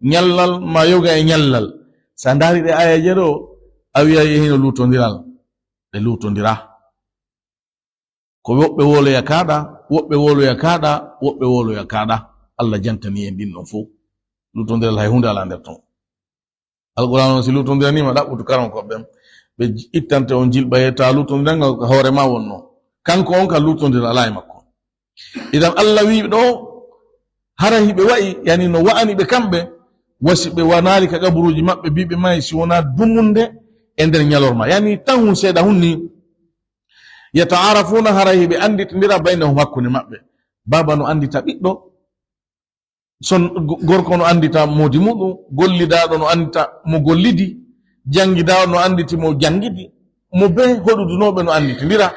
ñallal ma yoga e ñallal. Sa ndaari ɗe ayaje ɗo, a wiya yehino lutodiral, ɗe lutodira. ko woɓɓe woloya kaɗa, woɓɓe woloya kaɗa, woɓɓe woloya kaɗa. Allah jantani en ɗin ɗon fof. lutodiral hay hunde ala nder ton. alquran on si lutodiraniima ɗaɓɓutu karan koɓɓen, ɓe ittante on jilɓa yetta lutodirangal ko hoore ma wonno, kanko on ka lutodira ala e makko. idan Allah wi ɗo hara hiɓe wa'i, yani no wa'ani ɓe kamɓe wasi ɓe wanali ka kabaruji maɓɓe, biɓe mayi si wona dumunde e nder ñalorma, yani tan hun seeɗa hunni. yata'arafuna, hara hiɓe anditindira bainahum hakkunde maɓɓe. baba no andita ɓiɗɗo, son gorko no andita modi muɗum, gollidaɗo no andita mo gollidi, jangidaɗo no anditi mo jangidi, mo be hoɗudunoɓe no anditidira.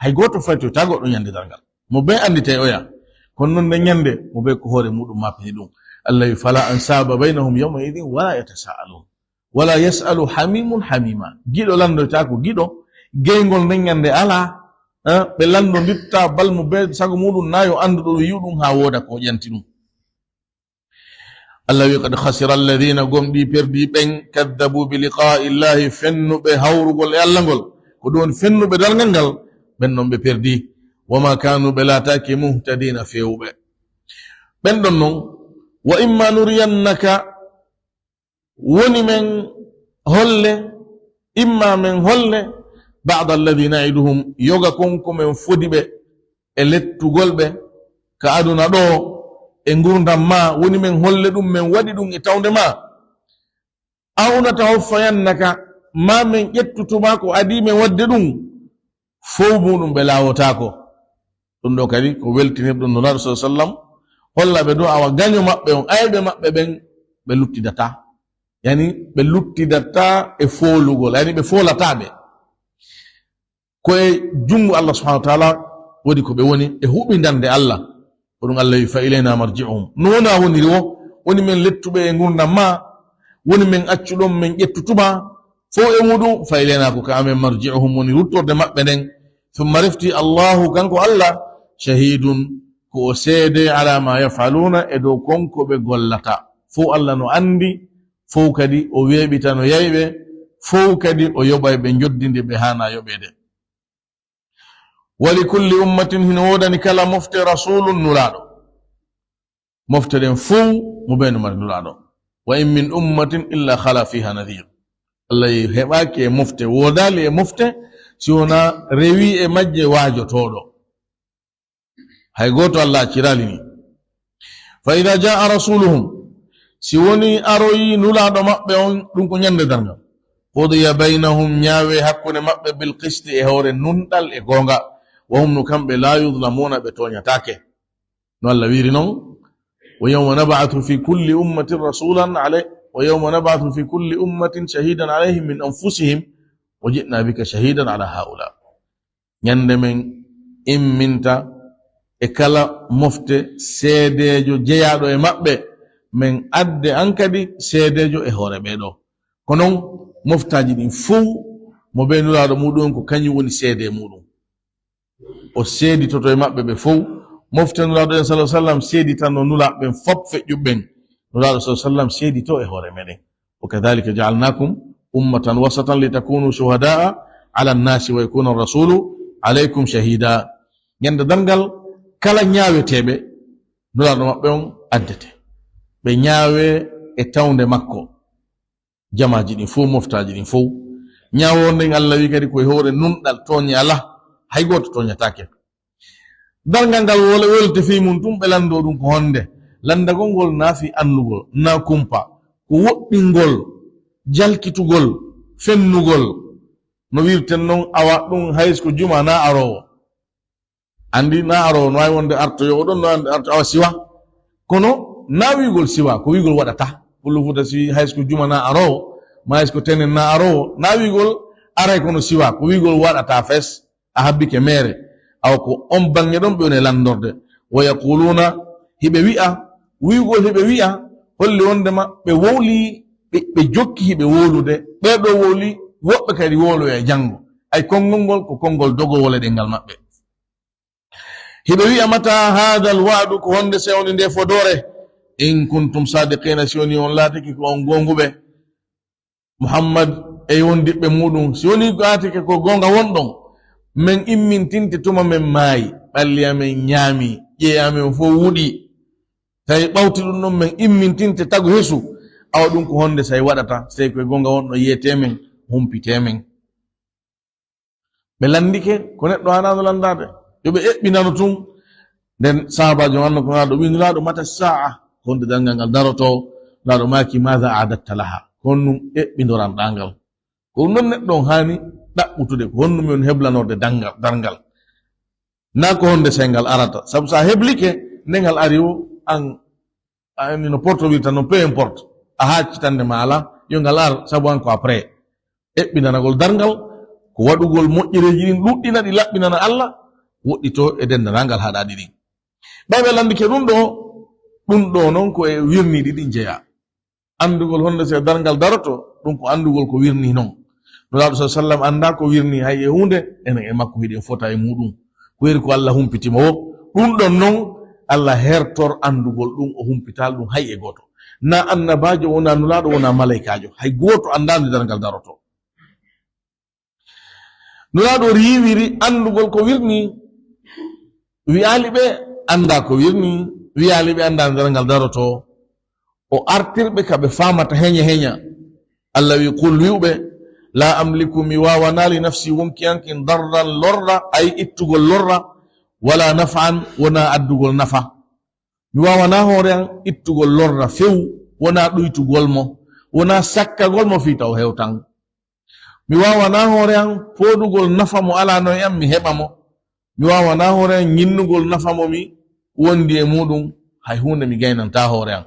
hay goto faytoyta goɗɗo ñande dargal, mo be andite oya. kono noon nde ñande mo be ko hoore muɗum mapini ɗum. allah wi fala ansaba baynahum yawma idin wala yatasaalun wala yasalu hamimun hamima. giɗo landoyta ko giɗo, geygol nden ñande ala. ɓe landoditta balmo be sago muɗum nayo anduɗo wi yuɗum ha woda ko ƴanti ɗum. allah wi qad khasira alladina gomɗi perdi ɓen kaddabu bi liqai illahi, fennuɓe hawrugol e allah ngol, ko ɗum woni fennuɓe dargal ngal, ɓen ɗon ɓe perdi. wama kanu ɓe laataki muhtadina, fewɓe ɓen ɗon noon. wa imma nuriyannaka, woni men holle, imma men holle ba'da alladhi na'iduhum, yoga konko men fodiɓe e lettugol ɓe ka aduna ɗo e gurdam ma, woni men holle ɗum, men waɗi ɗum e tawde ma. aw natawaffayannaka, ma men ƴettutuma ko adi men wadde ɗum, fof muɗum ɓe lawotako. ɗum ɗo kadi ko weltinirɗum no naɗo sallallahu alaihi wasallam, holla ɓe ɗo awa gaño maɓɓe on, ayɓe maɓɓe ɓen ɓe luttidata, yani ɓe luttidata e folugol, yani ɓe folataɓe koye jungo allah subhanahu wa taala woni ko ɓe woni e huɓidande allah. ko ɗum allah wi fa ilayna marji'uhum, no wona woniri wo, woni men lettuɓe e gurdam ma, woni men accuɗon men ƴettutuma fo e muɗum. fa ilayna ko ka amen marji'uhum, woni ruttorde maɓɓe nden. thumma refti allahu, kanko allah, shahidun, ko o seede ala ma yafaluna, e dow konko ɓe gollata fo. allah no andi fo, kadi o weeɓita no yayɓe fo, kadi o yoɓay ɓe joddinde ɓe hana yoɓede. wali kulli ummatin, hino wodani kala mofte rasulun, nulaɗo. mofte ɗen fo mo ɓe no mari nulaɗo. wa in min ummatin illa khala fiha nadhir. allah heɓaki e mofte, wodali e mofte si wona rewi e majje wajotoɗo. hay goto allah accirali ni. fa ida jaa rasuluhum, si woni aroyi nulaɗo maɓɓe on, ɗum ko ñande dargal, qudiya baynahum, ñaawe hakkude maɓɓe bil qisti, e hoore nunɗal e gonga. wa hum no kamɓe la yudlamuna, ɓe toñatake. no allah wiri noon, wa yawma nab'athu fi kulli ummatin rasulan wa yawma nab'athu fi kulli ummatin shahidan alayhim min anfusihim wa ji'na bika shahidan ala haula. ñande men imminta e kala mofte seedejo jeyaɗo e maɓɓe, men adde an kadi seedejo e hoore ɓeɗo. ko noon moftaji ɗin fuu mo ɓe nulaɗo muɗum ko kañum woni seede muɗum, o seeditoto e maɓɓe ɓe fou. mofte nulaɗo en sallallahu alaihi wasallam seeditanno nulaɓen fop feƴƴuɓɓen. nulaɗo sallallahu alaihi wasallam seedito e hoore meɗen. wa kadhalika ja'alnakum ummatan wasatan litakunu shuhada'a ala nnasi wa yakuna rasulu alaykum shahida. ñande dangal kala ñaaweteɓe nulaɗo maɓɓe on addete, ɓe ñaawe e tawde makko jamaji ɗin fou, moftaji ɗin fou. ñaawo nden allah wi kadi koye hoore nunɗal, toñe ala, hay goto toñatake. dargal ngal welte fi mum tum ɓe lando ɗum ko honde. landagol ngol naafi annugol, na kumpa, ko woɗɗingol, jalkitugol, fennugol. no wirten noon awa ɗum haysko juma na arowo, andi na arowo no wawi wonde artoyo oɗon no ande arto awa siwa, kono na wigol siwa, ko wigol waɗata. pullo futa si haysko juma na arowo, ma haysko tenen na arowo, na wigol aray kono siwa, ko wigol waɗata fes a habbike mere. aw ko on bange ɗon ɓe woni landorde. wa yaquluna, hiɓe wi'a, wigol hiɓe wi'a holli wondema ɓe wowli, ɓe jokki hiɓe wolude, ɓeɗo wowli, woɓɓe kadi wolo e janngo. ay konngol ngol ko konngol dogowol e ɗengal maɓɓe. hiɓe wi'a mata hada alwa'du, ko honde sewni nde fodore, in kuntum sadiqina, si woni on laatiki ko on gonguɓe. muhammad e wondiɓɓe muɗum, si woni laatiki ko gonga wonɗon, min immintinte tuma men maayi, ɓalli amen ñaami, ƴee amen fof wuɗi, tawi ɓawti ɗum ɗon min immintinte tagu hesu, awa ɗum ko honde sayi waɗata, so tawi koye gonga wonɗo yiyetemen, humpitemen. ɓe landike ko neɗɗo hanano landade, yoɓe eɓɓinano tun. nden sahabajo anno ko naɗo wi nulaɗo mata sa'a, honde dangal ngal daroto. nulaɗo maki maha adatta laha, ko honnum eɓɓidoran ɗangal. ko ɗum ɗon neɗɗo on hani ɗaɓɓutude, ko honnum yon heblanorde dargal, na ko honde saygal arata. sabu sa heblike ndengal ari o an ani no porto wirta no peu importe a haccitande ma ala yo ngal ar sabu an ko après eɓɓinanagol darngal ko waɗugol moƴƴereji ɗin ɗuɗɗina ɗi laɓɓinana Allah woɗɗito e dendanangal haɗaɗi ɗin ɓayɓe landike ɗum ɗo noon ko e wirniɗi ɗin jeeya andugol honde se darngal daroto ɗum ko andugol ko wirni noon nuraɗo sa sallam anda ko wirni hay e hunde enen e makko hiɗen fota e muɗum ko weri ko Allah humpitimo o ɗum ɗon noon Allah hertor andugol ɗum o humpital ɗum hay e goto na annabajo wona nulaɗo wona malaikajo hay goto andande darngal daroto nulaɗo riwiri andugol ko wirni wiyali ɓe anda ko wirni wiyali ɓe andande darngal daroto o artirɓe kaɓe famata heña Allah wi qul wiwɓe la amliku mi wawana li nafsi wonkiyankin darran lorra ay ittugol lorra wala naf'an wona addugol nafa mi wawana hoore an ittugol lorra few wona ɗuytugol mo wona sakkagol mo fi taw hewtan mi wawana hoore an poɗugol nafa mo ala no e am mi heɓa mo mi wawana hoore an yinnugol nafa mo mi wondi e muɗum hay hunde mi gaynanta hoore an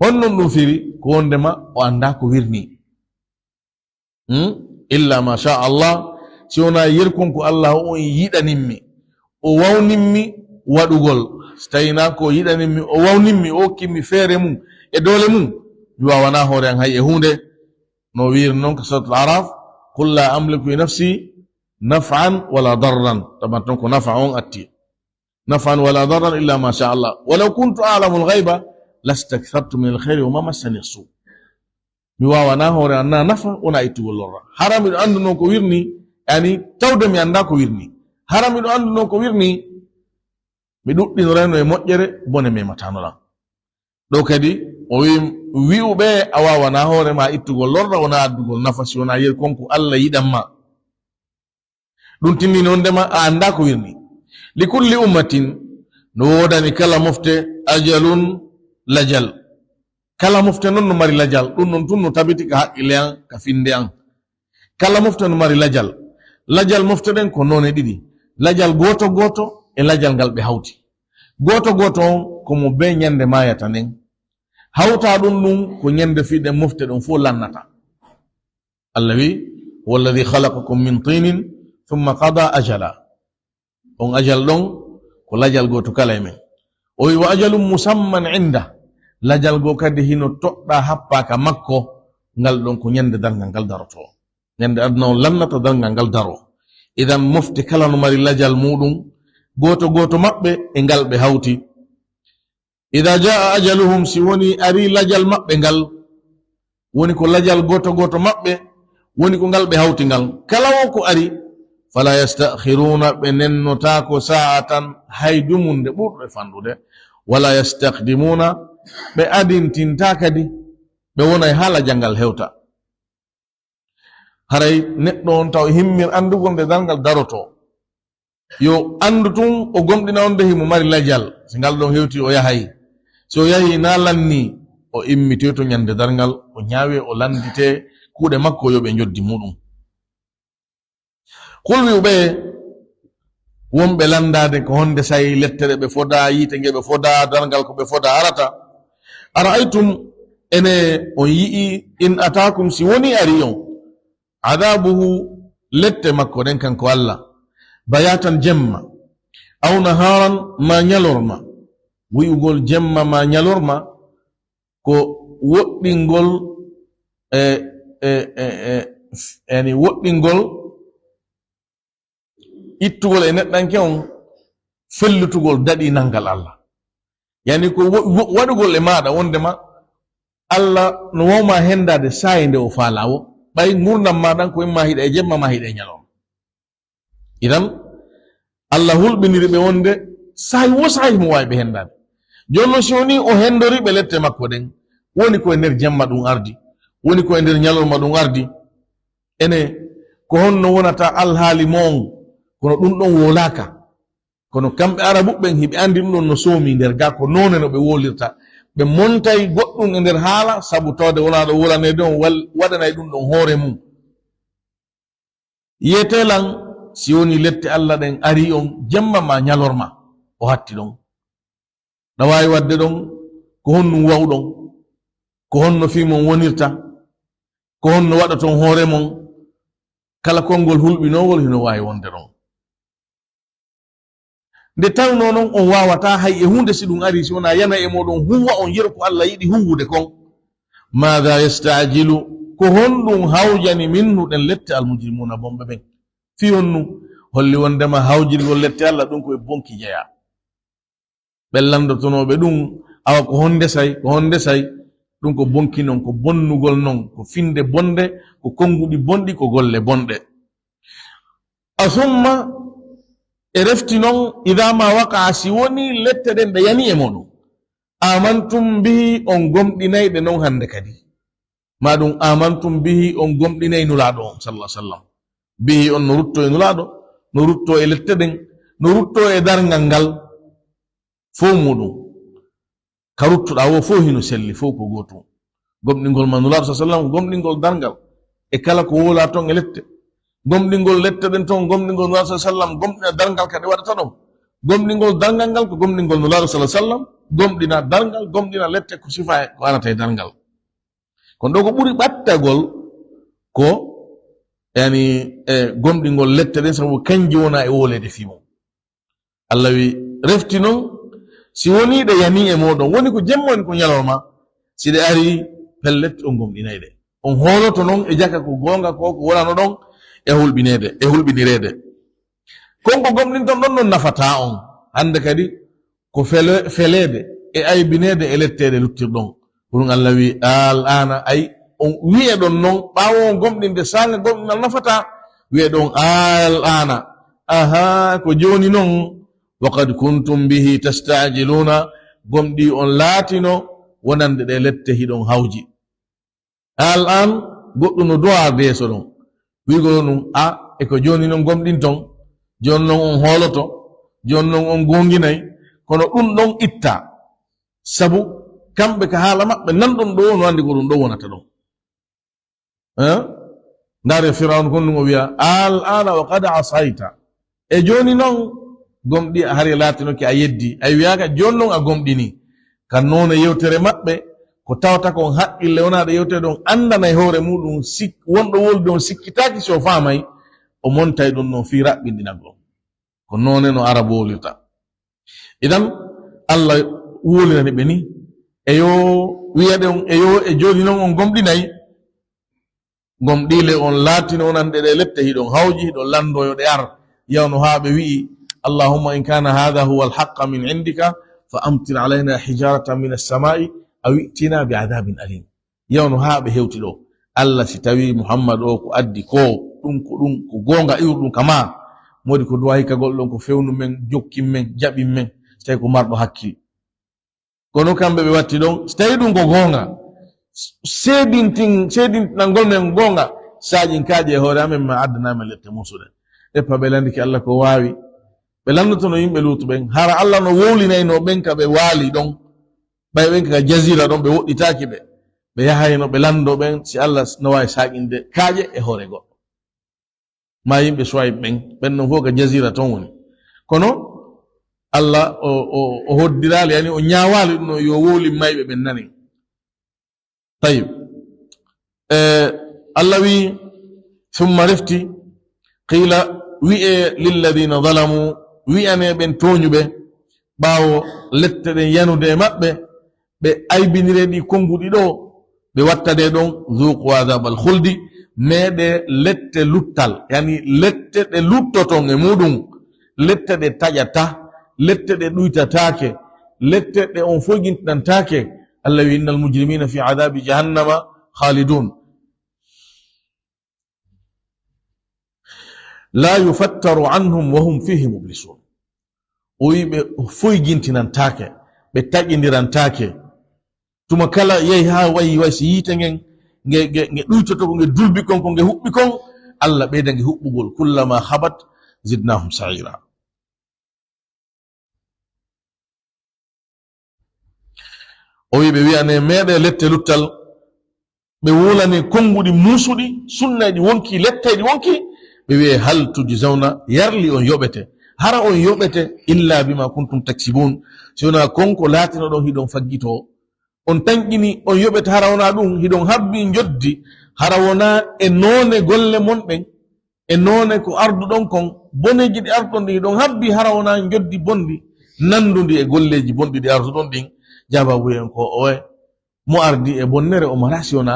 honnon ɗum firi ko wondema o anda ko wirni illa ma sha Allah si wona yerkon ko Allah on yiɗaninmi o wawninmi waɗugol so tawina ko yiɗaninmi o wawninmi o kimmi feere mum e doole mum mi wawana hoore an hay e hunde no wiiri noon ko suratul araf qul la amliku li nafsi naf'an wala darran taman ton ko nafa on atti naf'an wala darran illa ma sha Allah walaw kuntu a'lamu al-ghayba lastakthartu min al-khayri wa ma massani as-su mi wawana hoore an na nafa wona ittugol lorra hara miɗo anduno ko wirni yani tawde mi anda ko wirni hara miɗo anduno ko wirni mi ɗuɗɗinoreno e moƴƴere bone mematanoɗam ɗo kadi o wi wi'uɓe a wawana hoore ma ittugol lorra wona addugol nafa si wona yeri konko Allah yiɗanma ɗum timmini on ndema a anda ko wirni li kulli ummatin no wodani kala mofte ajalun lajal kala mofte noon no mari lajal ɗum noon tun no tabiti ka haqqille an ka finde an kala mofte no mari lajal mofte ɗen ko none ɗiɗi lajal goto e lajal ngal ɓe hawti goto on komo be ñande mayata nden hawta ɗum ko ñande fiɗen mofte ɗon fo lannata Allah wi walladi khalaqakum min tinin thumma qada ajala on ajal ɗon ko lajal goto kala e men o wi wa ajalum musamman inda lajal go kadi hino toɗɗa happaka makko ngal ɗon ko ñande darngal ngal daroto ñande aduna on lannata darngal ngal daro idan mofte kala no mari lajal muɗum goto maɓɓe e ngal ɓe hawti ida jaa ajaluhum si woni ari lajal maɓɓe ngal woni ko lajal goto maɓɓe woni ko ngal ɓe hawti ngal kala wo ko ari fala yastakhiruna ɓe nennotako sa'atan haydumunde ɓurɗo e fanɗude wala yastakdimuna ɓe adintinta kadi ɓe wona e haala jangal hewta haray neɗɗo on taw himmir andugol nde darngal daroto yo andu tun o gomɗina on de himo mari lajal so ngal ɗon hewti o yahay so o yahi na lanni o immite to ñande darngal o ñaawe o landite kuuɗe makko yo ɓe joddi muɗum kul wi'uɓe wonɓe landade ko honde sayi lettere ɓe foda yiite nge ɓe foda darngal ko ɓe foda arata ara'aytum ene on yi'i in atakum si woni ari on adabuhu lette makko ɗen kanko Allah bayatan jemma aw naharan ma ñalorma wi'ugol jemma ma ñalorma ko woɗɗingol yani woɗɗingol ittugol e neɗɗanke on fellutugol daɗi nangal Allah yani ko waɗugol e maɗa wondema Allah no wawma hendade sayi nde o faalawo ɓay gurdam maɗan ko imma hiɗa e jemma ma hiɗa e ñalorma idan Allah hulɓiniri ɓe wonde sayi wo sayi mo wawi ɓe hendade jonno si woni o hendori ɓe lette makko ɗen woni koye nder jemma ɗum ardi woni koye nder ñalorma ɗum ardi ene ko honno wonata alhaali mon kono ɗum ɗon wolaka kono kamɓe arabuɓɓen hiɓe andi ɗum ɗon no soomi nder ga ko none no ɓe wolirta ɓe montay goɗɗum e nder haala sabu tawde wona ɗo wolanede on waɗanay ɗum ɗon hoore mum yiyetelan si woni lette Allah ɗen ari on jemma ma ñalorma o hatti ɗon ɗa wawi wadde ɗon ko honno wawɗon ko honno fimon wonirta ko honno waɗa ton hoore mon kala konngol hulɓinowol hino wawi wonde ɗon nde tawno noon on wawata hay e hunde si ɗum ari si wona yana e moɗon huwa on yero ko Allah yiɗi huwude kon mada yastajilu ko honɗum hawjani minhu ɗen lette almujrimuna bomɓe ɓen fi honnu holli wondema hawjirgol lette Allah ɗum koye bonki jeeya ɓe landotonoɓe ɗum awa ko honde say ɗum ko bonki non ko bonnugol non ko finde bonde ko konguɗi bonɗi ko golle bonɗe asumma e refti noon ida ma waqaa si woni lette ɗen ɗe yani e moɗon amantum bihi on gomɗinayɗe noon hande kadi maɗum amantum bihi on gomɗinay nulaɗo on sallah sallam bihi on no rutto e nulaɗo no rutto e lette ɗen no rutto e dargal ngal fo muɗum ka ruttuɗa wo fo hino selli fo ko gotum gomɗingol ma nulaɗo sa sallam gomɗingol dargal e kala ko wola ton e lette gomɗingol lette ɗen ton gomɗingol nulaɗo sa sallam gomɗina dargal kadi waɗata ɗon gomɗingol dargal ngal ko gomɗingol nulaɗo sa sallam gomɗina dargal gomɗina lette ko sifa ko arata e dargal kono ɗo ko ɓuri ɓattagol ko yani gomɗingol lette ɗen sabu kanji wona e wolede fimo Allah wi refti noon si woni ɗe yani e moɗon woni ko jemmo en ko ñalawma si ɗe ari pellette on gomɗinayɗe on holoto noon e jaka ko gonga ko wonano ɗon e hulɓinirede konko gomɗinton ɗon non nafata on hande kadi ko felede e aybinede e lettede luttirɗon ɗum Allah wi al'ana ay on wi'e ɗon noon ɓawo on gomɗinde sanga gomɗinal nafata wi'e ɗon al'ana aha ko joni noon waqad kuntum bihi tastajiluna gomɗi on laatino wonande ɗe lette hiɗon hawji al'an goɗɗo no do'a beeso ɗon wigo ɗum e ko joni noon gomɗinton joni noon on holoto joni noon on gonginay kono ɗum ɗon itta sabu kamɓe ka haala maɓɓe nanɗon ɗo no andi ko ɗum ɗo wonata ɗon ndaare firaun kon ɗum o wiya al'ana wa qad asayta e joni noon gomɗi hari laatinoki a yeddi ay wiyaka joni noon a gomɗini kan noon e yewtere maɓɓe ko tawata kon haqqille wonaɗe yewtere ɗon andana e hoore muɗum wonɗo wolde on sikkitaki so famay o montay ɗum noon fi raɓɓindinagol ko noone no arabo wolirta idan Allah wolinani ɓe ni eyo wiyaɗe on eyo e joni noon on gomɗinayi gomɗile on laatino onande ɗe lette hiɗon hawji hiɗon landoyo ɗe ar yawno haa ɓe wi'i allahumma in kana hadha huwa alhaqqa min indika fa amtir alayna hijaratan min as-sama'i aw i'tina bi adabin alim yawno haa ɓe hewti ɗo Allah si tawi Muhammad o ko addi ko ɗum ko gonga iwɗum kama modi ko duwa hikagol ɗon ko fewnu men jokkin men jaɓin men so tawi ko marɗo hakkil kono kamɓe ɓe watti ɗon so tawi ɗum ko gonga seedintinangol men gonga sajin kaaje e hoore amen ma addanama lette musuɗe eppa ɓe landiki Allah ko wawi ɓe landotono yimɓe luutu ɓen hara Allah no wowlinayno ɓen ka ɓe waali ɗon ɓay ɓen ka jazira ɗon ɓe woɗɗitaki ɓe yahayno ɓe lando ɓen si Allah no wawi saƙinde kaaƴe e hoore goɗɗo ma yimɓe Suwayb ɓen non fof ka jazira ton woni kono Allah o hoddirali yani o ñawali ɗum no yo wowli mayɓe ɓen nani tayib Allah wi summa refti qila wi'e lilladina zalamu wi'ane ɓen toñuɓe ɓawo lette ɗen yanude e maɓɓe ɓe aybinire ɗi konguɗi ɗo ɓe wattade ɗon zuqu adabal khuldi meɗe lette luttal yani lette ɗe luttoton e muɗum lette ɗe taƴata lette ɗe ɗuytatake lette ɗe on foygintinantake Allah wi innal mujrimina fi adabi jahannama khalidun la yufattaru anhum wa hum fihi mublisun o wi ɓe foygintinantake ɓe taƴidirantake tuma kala yehi ha wayi si yiite nge ɗuytoto ko nge dulbi kon ko nge huɓɓi kon Allah ɓeyda nge huɓɓugol kullama habat zidnahum sa'ira o wi ɓe wiyane meɗe lette luttal ɓe wolane konguɗi musuɗi sunnaji wonki lettayɗi wonki ɓe wiye hal tujzauna yarli on yoɓete hara on yoɓete illa bima kuntum taksibun si wona konko laatino ɗon hiɗon faggito on tankini on yoɓete harawona ɗum hiɗon habbi joddi harawona e none golle mon ɗen e none ko arduɗon kon boneji ɗi arduɗon ɗin hiɗon habbi harawona joddi bondi nandudi e golleji bonɗi ɗi arduɗon ɗin jababu en ko oye mo ardi e bonnere omo rasiona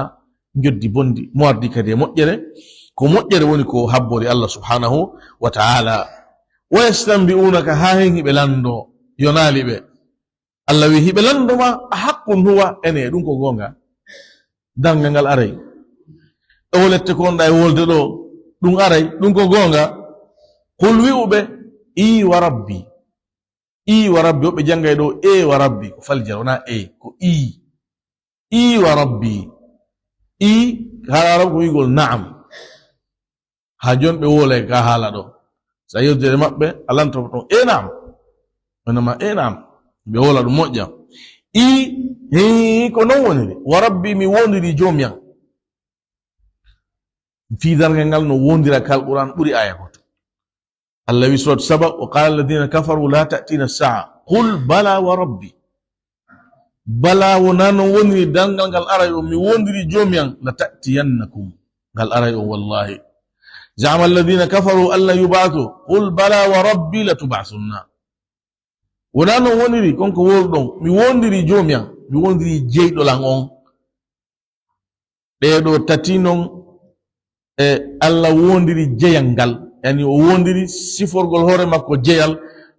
joddi bondi mo ardi kadi e moƴƴere ko moƴƴere woni ko habbori Allah subhanahu wa ta'ala. wa yastanbi'unaka ha hen hiɓe lando yonali ɓe Allah wi hiɓe landoma a haqqun huwa ene ɗum ko gonga dangal ngal aray e wolette ko onɗa e wolde ɗo ɗum aray ɗum ko gonga qul wi'uɓe i wa rabbi woɓɓe jangay ɗo e wa rabbi ko faljar wona e ko i wa rabbi i haala arab ko wigol na'am ha jon ɓe wolay ka haala ɗo sa yewtere maɓɓe alantoɓe ton e na'am onama e na'am ɓe wola ɗum moƴƴa i ko non woniri wa rabbi mi wondiri jomiyam fiidargal ngal no wondira kal qur'an ɓuri aya goto Allah wi surat saba wa qala alladhina kafaru la ta'tina as-sa'a qul bala wa rabbi bala wona non woniri dangal ngal aray o mi wondiri jomiyam la ta'tiyannakum ngal aray o wallahi za'ama alladhina kafaru alla yub'athu qul bala wa rabbi la tub'athunna wona non woniri konko wolɗon mi wondiri jomiyam mi wondiri jeyɗolan on ɗeɗo tati non e Allah wondiri jeyal ngal yani o wondiri siforgol hoore makko jeyal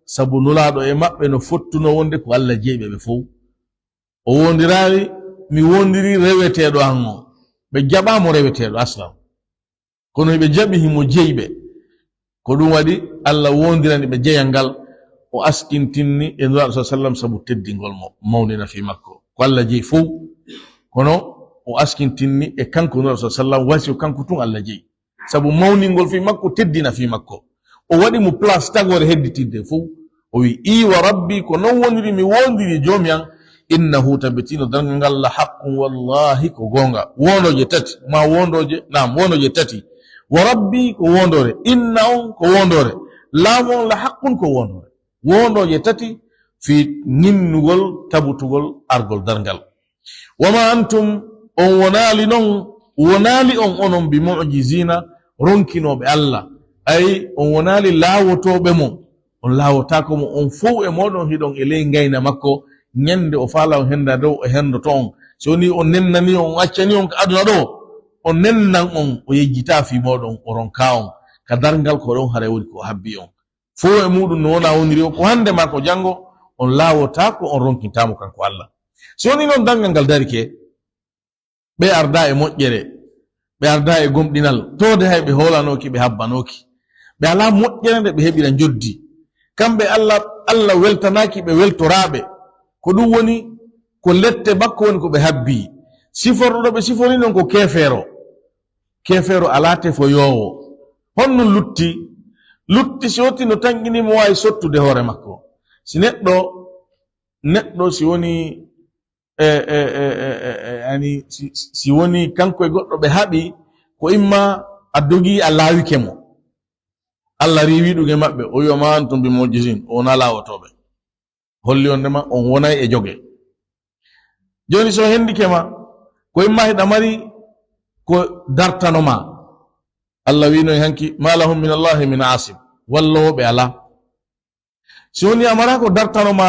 sabu nulaɗo e maɓɓe no fottuno wonde ko Allah jeyɓe ɓe fof o wondirari mi wondiri reweteɗo an o ɓe jaɓamo reweteɗo aslam kono ɓe jaɓi himo jeyɓe ko ɗum waɗi Allah wondirani ɓe jeyal ngal o askintinni e nuraɗo sa sallam sabu teddingol mo mawnina fi makko ko Allah jeyi fof kono o askintinni e kanko nuraɗo sa sallam wasi kanko tun Allah jeyi sabu mawningol fi makko teddina fi makko o waɗi mo place tagore hedditidde fof o wi i wa rabbi ko non woniri mi wondiri jomiyam innahu tabitino dargal ngal la haqqun wallahi ko gonga wondoje tati ma wondoje nam wondoje tati wa rabbi ko wondore inna on ko wondore laamu on la haqqun ko wondore wondoje tati fi ninnugol tabutugol argol dargal wama antum on wonali non wonali on onon bi mu'jizina ronkinoɓe Allah ay on wonali laawotoɓe mo on laawotako mo on fof e moɗon hiɗon e ley ngayna makko ñande o faala on henda dow e hendoto on so woni on nennani on accani on ko aduna ɗo on nennan on o yejjita fi moɗon o ronka on ka dargal ko ɗon haara woni ko habbi on fof e muɗum no wona woniri o ko hande ma ko janngo on laawotako on ronkintamo kanko Allah so woni noon dangal ngal darike ɓe arda e moƴƴere ɓe arda e gomɗinal tode hay ɓe holanoki ɓe habbanoki ɓe ala moƴƴere nde ɓe heɓira joddi kamɓe Allah weltanaki ɓe weltoraɓe ko ɗum woni ko lette bakko woni ko ɓe habbi siforɗo ɓe sifori noon ko kefeero alate fo yowo honnon lutti si woti no tangini mo wawi sottude hoore makko si neɗɗo si woni yani si woni kanko e goɗɗo ɓe haɓi ko imma a dogi a laawike mo Allah riwiɗuge maɓɓe o wiyama antum bi mu'jizin o wona laawotoɓe holli on ndema on wonay e joge joni so hendike ma ko imma hiɗa mari ko dartanoma Allah wino e hanki ma lahum min Allahi min asib wallowoɓe ala si woni amara ko dartanoma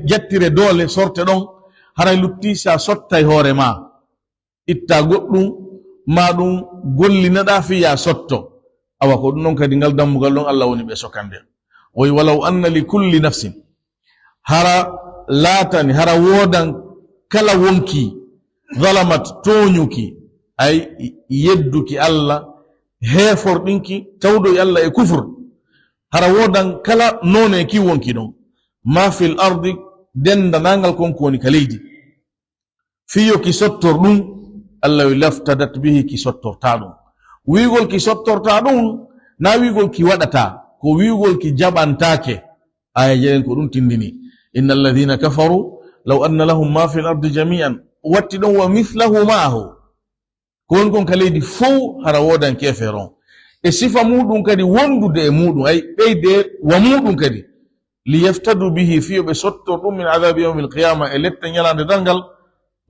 jattire doole sorte ɗon haray lutti sa sottay hoore ma itta goɗɗum ma ɗum gollinaɗa fi ya sotto awa ko ɗum ɗon kadi ngal dammugal ɗon Allah woni ɓe sokande o wi walaw anna li kulli nafsin hara laatani hara wodan kala wonki zalamat toñuki ay yedduki Allah heeforɗinki tawɗo e Allah e kufur hara wodan kala none ki wonki ɗon ma fil ardi dendanangal konko woni ka leydi fiyo ki sottor ɗum Allah wi laftadat bihi ki sottorta ɗum wiigol ki sottorta ɗum na wiigol ki waɗata ko wiigol ki jaɓantake aya jeen ko ɗum tindini inna alladhina kafaru law anna lahum ma fil ardi jami'an watti ɗon wa mithlahu ma'ahu ko woni kon ka leydi fof hara wodan keferon e sifa muɗum kadi wondude e muɗum ay ɓeyde wa muɗum kadi li yaftadu bihi fiyo ɓe sottor ɗum min adabi yawmil qiyama e lette ñalande dargal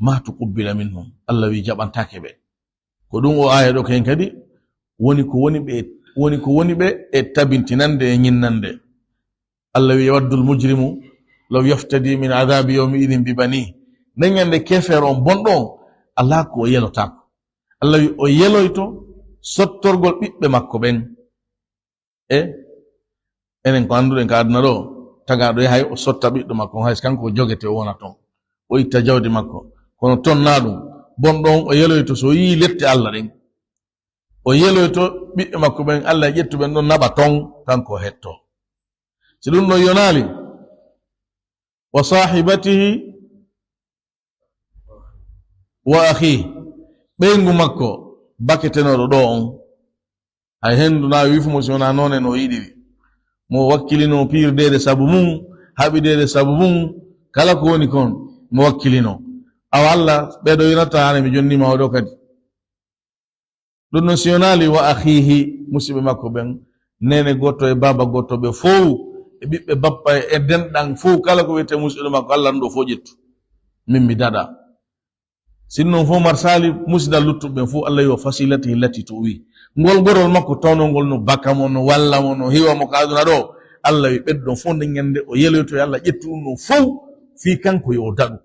ma tuqbila minhum Allah wi jaɓantake ɓe ko ɗum o aya ɗo ken kadi woni ko woni ɓe e tabintinande e ñinnande Allah wi yawaddu lmujrimu law yaftadi min adabi yawmi idin bi bani dañande kefere on bonɗo on Allah ko o yelotako Allah wi o yeloyto sottorgol ɓiɓɓe makko ɓen e enen ko annduɗen ka aduna ɗo tagaɗo yahay o sotta ɓiɗɗo makko on hayso kanko o jogete o wona toon o itta jawdi makko kono toon na ɗum bonɗo on o yeloyto so yii lette Allah ɗen o yeloyto ɓiɓɓe makko ɓen Allah e ƴettuɓen ɗon naɓa ton kanko o hetto si ɗum ɗo yonali wa sahibatihi wa akhihi ɓeygu makko baketenoɗo ɗo on hay hendu na wifumo si wona noon en o yiɗiri mo wakkilino pirdede sabu mum haɓidede sabu mum kala ko woni kon mo wakkilino awa Allah ɓeɗo yonata hane mi jonnima oɗo kadi ɗum non si yonali wa akhihi musidɓe makko ɓen nene goto e baba goto ɓe fof e ɓiɓɓe bappa e denɗan fof kala ko wiyete musidɗo makko Allah ɗum ɗo fof ƴettu min mi daɗa sinnon fof marsali musidal luttuɓe fof Allah yo fasilati lati to wi ngol gorol makko tawno ngol no bakka mo no walla mo no hiwa mo ko aduna ɗo Allah wi ɓeddon fof nde ñande o yeloyto e Allah ƴettu ɗum ɗon fof fi kanko yo daɗu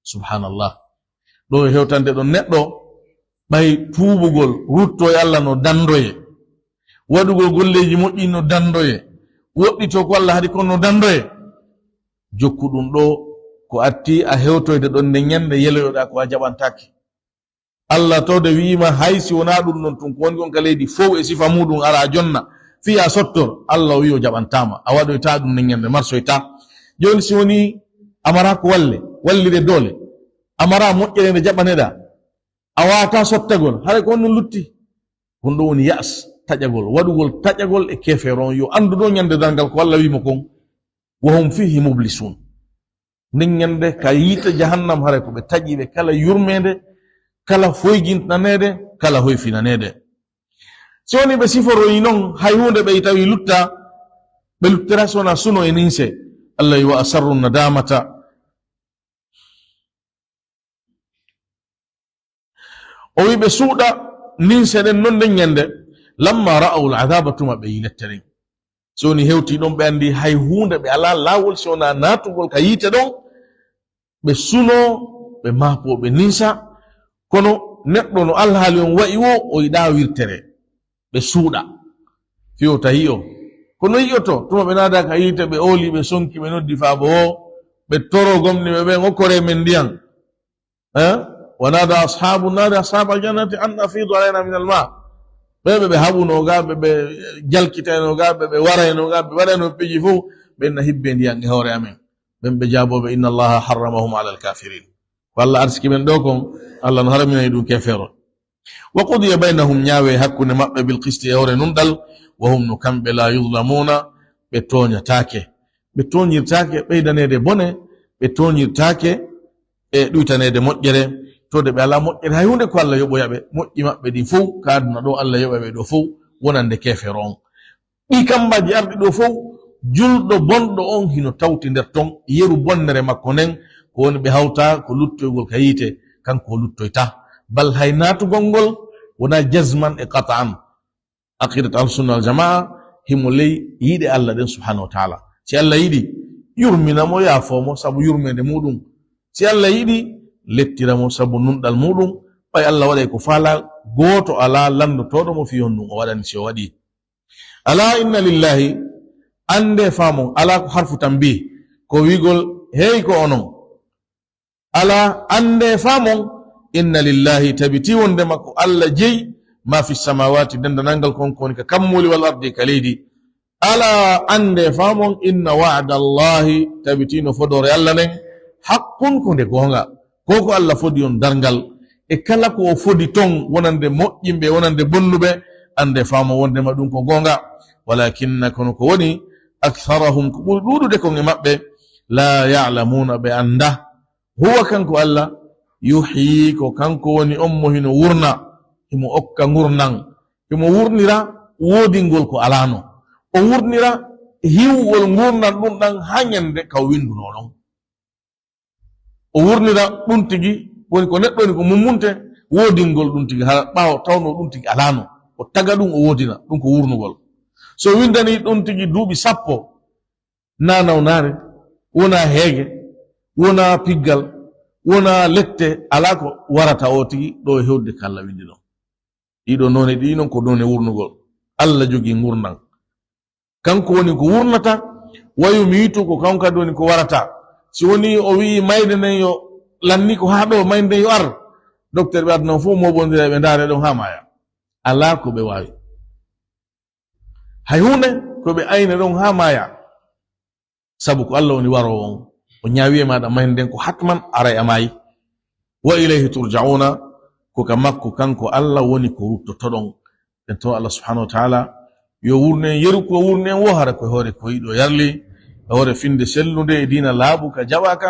subhanallah ɗo e hewtande ɗon neɗɗo ɓay tuubugol rutto e Allah no dandoye waɗugol golleji moƴƴi no dandoye woɗɗito ko Allah haɗi kon no dandoye jokku ɗum ɗo ko atti a hewtoyde ɗon nde ñande yeloyoɗa ko a jaɓantaki Allah tawde wiima haysi wona ɗum non tun ko woni gon ka leydi fof e sifa muɗum ara jonna fiya sottor Allah wi o jaɓantama a waɗoyta ɗum nde ñande marsoyta joni si woni amara ko wallire doole amara moƴƴere nde jaɓaneɗa a wata sottagol hare ko on lutti kon ɗo woni yas taƴagol waɗugol taƴagol e kefere on yo andu ɗo ñande dangal ko Allah wimo kon wahum fihi mublisun nden ñande ka yiita jahannam hare ko ɓe taƴiɓe kala yurmede kala foyjintanede kala hoyfinanede si woni ɓe siforoyi noon hay hunde ɓe tawi lutta ɓe luttira sona suno e ninse Allah yi wa asarru nadamata o wi ɓe suuɗa ninse ɗen non nden ñande lamma ra'aw l'adaba tuma ɓe yi lettere si woni hewti ɗon ɓe andi hay hunde ɓe ala lawol si wona natugol ka yiite ɗon ɓe suno ɓe maapo ɓe ninsa kono neɗɗo no alhaali on wa'i wo o yiɗa wirtere ɓe suuɗa fiyo tahi o kono yi'oto tuma ɓe naada ka yiite ɓe ooli ɓe sonki ɓe noddi faabo o ɓe toro gomni ɓe ɓen okkore men ndiyan wa nada ashabu nari ashab aljannati an afidu alayna min alma ɓeɓe ɓe haɓunoga ɓeɓe jalkitenoga ɓeɓe waraynoga ɓe waɗano piji fof ɓenna hibbe ndiyan e hoore amen ɓen ɓe jaaboɓe inna allaha harramahum ala alkafirin ko Allah arsiki men ɗo kon Allah no haraminayi ɗum kefero wa qudiya baynahum ñaawe hakkunde maɓɓe bil qisti e hoore nunɗal wa hum no kamɓe la yudlamuna ɓe toñatake ɓe toñirtake ɓeydanede bone ɓe toñirtake e ɗuytanede moƴƴere tode ɓe ala moƴƴere hay hunde ko Allah yoɓoyaɓe moƴƴi maɓɓe ɗi fof ka aduna ɗo Allah yoɓaɓe ɗo fof wonande kefere on ɗi kambaji arɗi ɗo fof julɗo bonɗo on hino tawti nder ton yeru bonnere makko nden ko woni ɓe hawta ko luttoygol ka yiite kanko o luttoyta bal hay natugol ngol wona jazman e qata'an aqidat al-sunna wal jamaa himo ley yiɗe Allah ɗen subhanahu wa ta'ala si Allah yiɗi yurminamo yaafomo sabu yurmede muɗum si Allah yiɗi lettiramo sabu nunɗal muɗum ɓay Allah waɗay ko faala gooto ala landotoɗo mo fi hon ɗum o waɗani si o waɗi ala inna lillahi ande faamon ala ko harfu tanbih ko wigol hey ko onon ala ande faamon inna lillahi tabiti wonde makko Allah jeyi ma fi samawati dendanangal kon koni ka kammuli wal ardi ka leydi ala ande faamon inna wa'da allahi tabitino fodore Allah nen haqqun ko nde gonga koko Allah fodi on dargal e kala ko o fodi ton wonande moƴƴimɓe wonande bonnuɓe ande faamo wondema ɗum ko gonga walakinna kono ko woni aktharahum ko ɓuri ɗuɗude kon e maɓɓe la ya'lamuna ɓe anda huwa kanko Allah yuhyi ko kanko woni on mo hino wurna himo okka gurnan himo wurnira woodingol ko alano o wurnira hiwgol gurnan ɗum ɗan ha ñande ka winduno ɗon o wurnira ɗum tigi woni ko neɗɗo ni ko mummunte woodingol ɗum tigi ha ɓaawo tawno ɗum tigi alano o taga ɗum o woodina ɗum ko wurnugol so windani ɗum tigi duuɓi 10 nanawnare wona heege wona piggal wona lette ala ko warata o tigi ɗo e hewde ko Allah windi ɗon ɗiɗo none ɗi non ko none wurnugol Allah jogi gurnan kanko woni ko wurnata wayu mi yitu ko kanko kadi woni ko warata si woni o wi mayde nden yo lanni ko ha ɗo mayde nden yo ar docteur ɓe aduna fof moɓodira ɓe ndaare ɗon ha maya ala ko ɓe wawi hay hunde ko ɓe ayne ɗon ha maya sabu ko Allah woni warowo on o ñaawi e maɗa mayde nden ko hatman ara e maayi wa ilayhi turjauna ko ka makko kanko Allah woni ko ruttotoɗon en to Allah subhanahu wa ta'ala yo wurne yeru ko wurne wo hara ko hoore ko yiɗo yarli e hoore finde sellude e dina laabu ka jaɓaka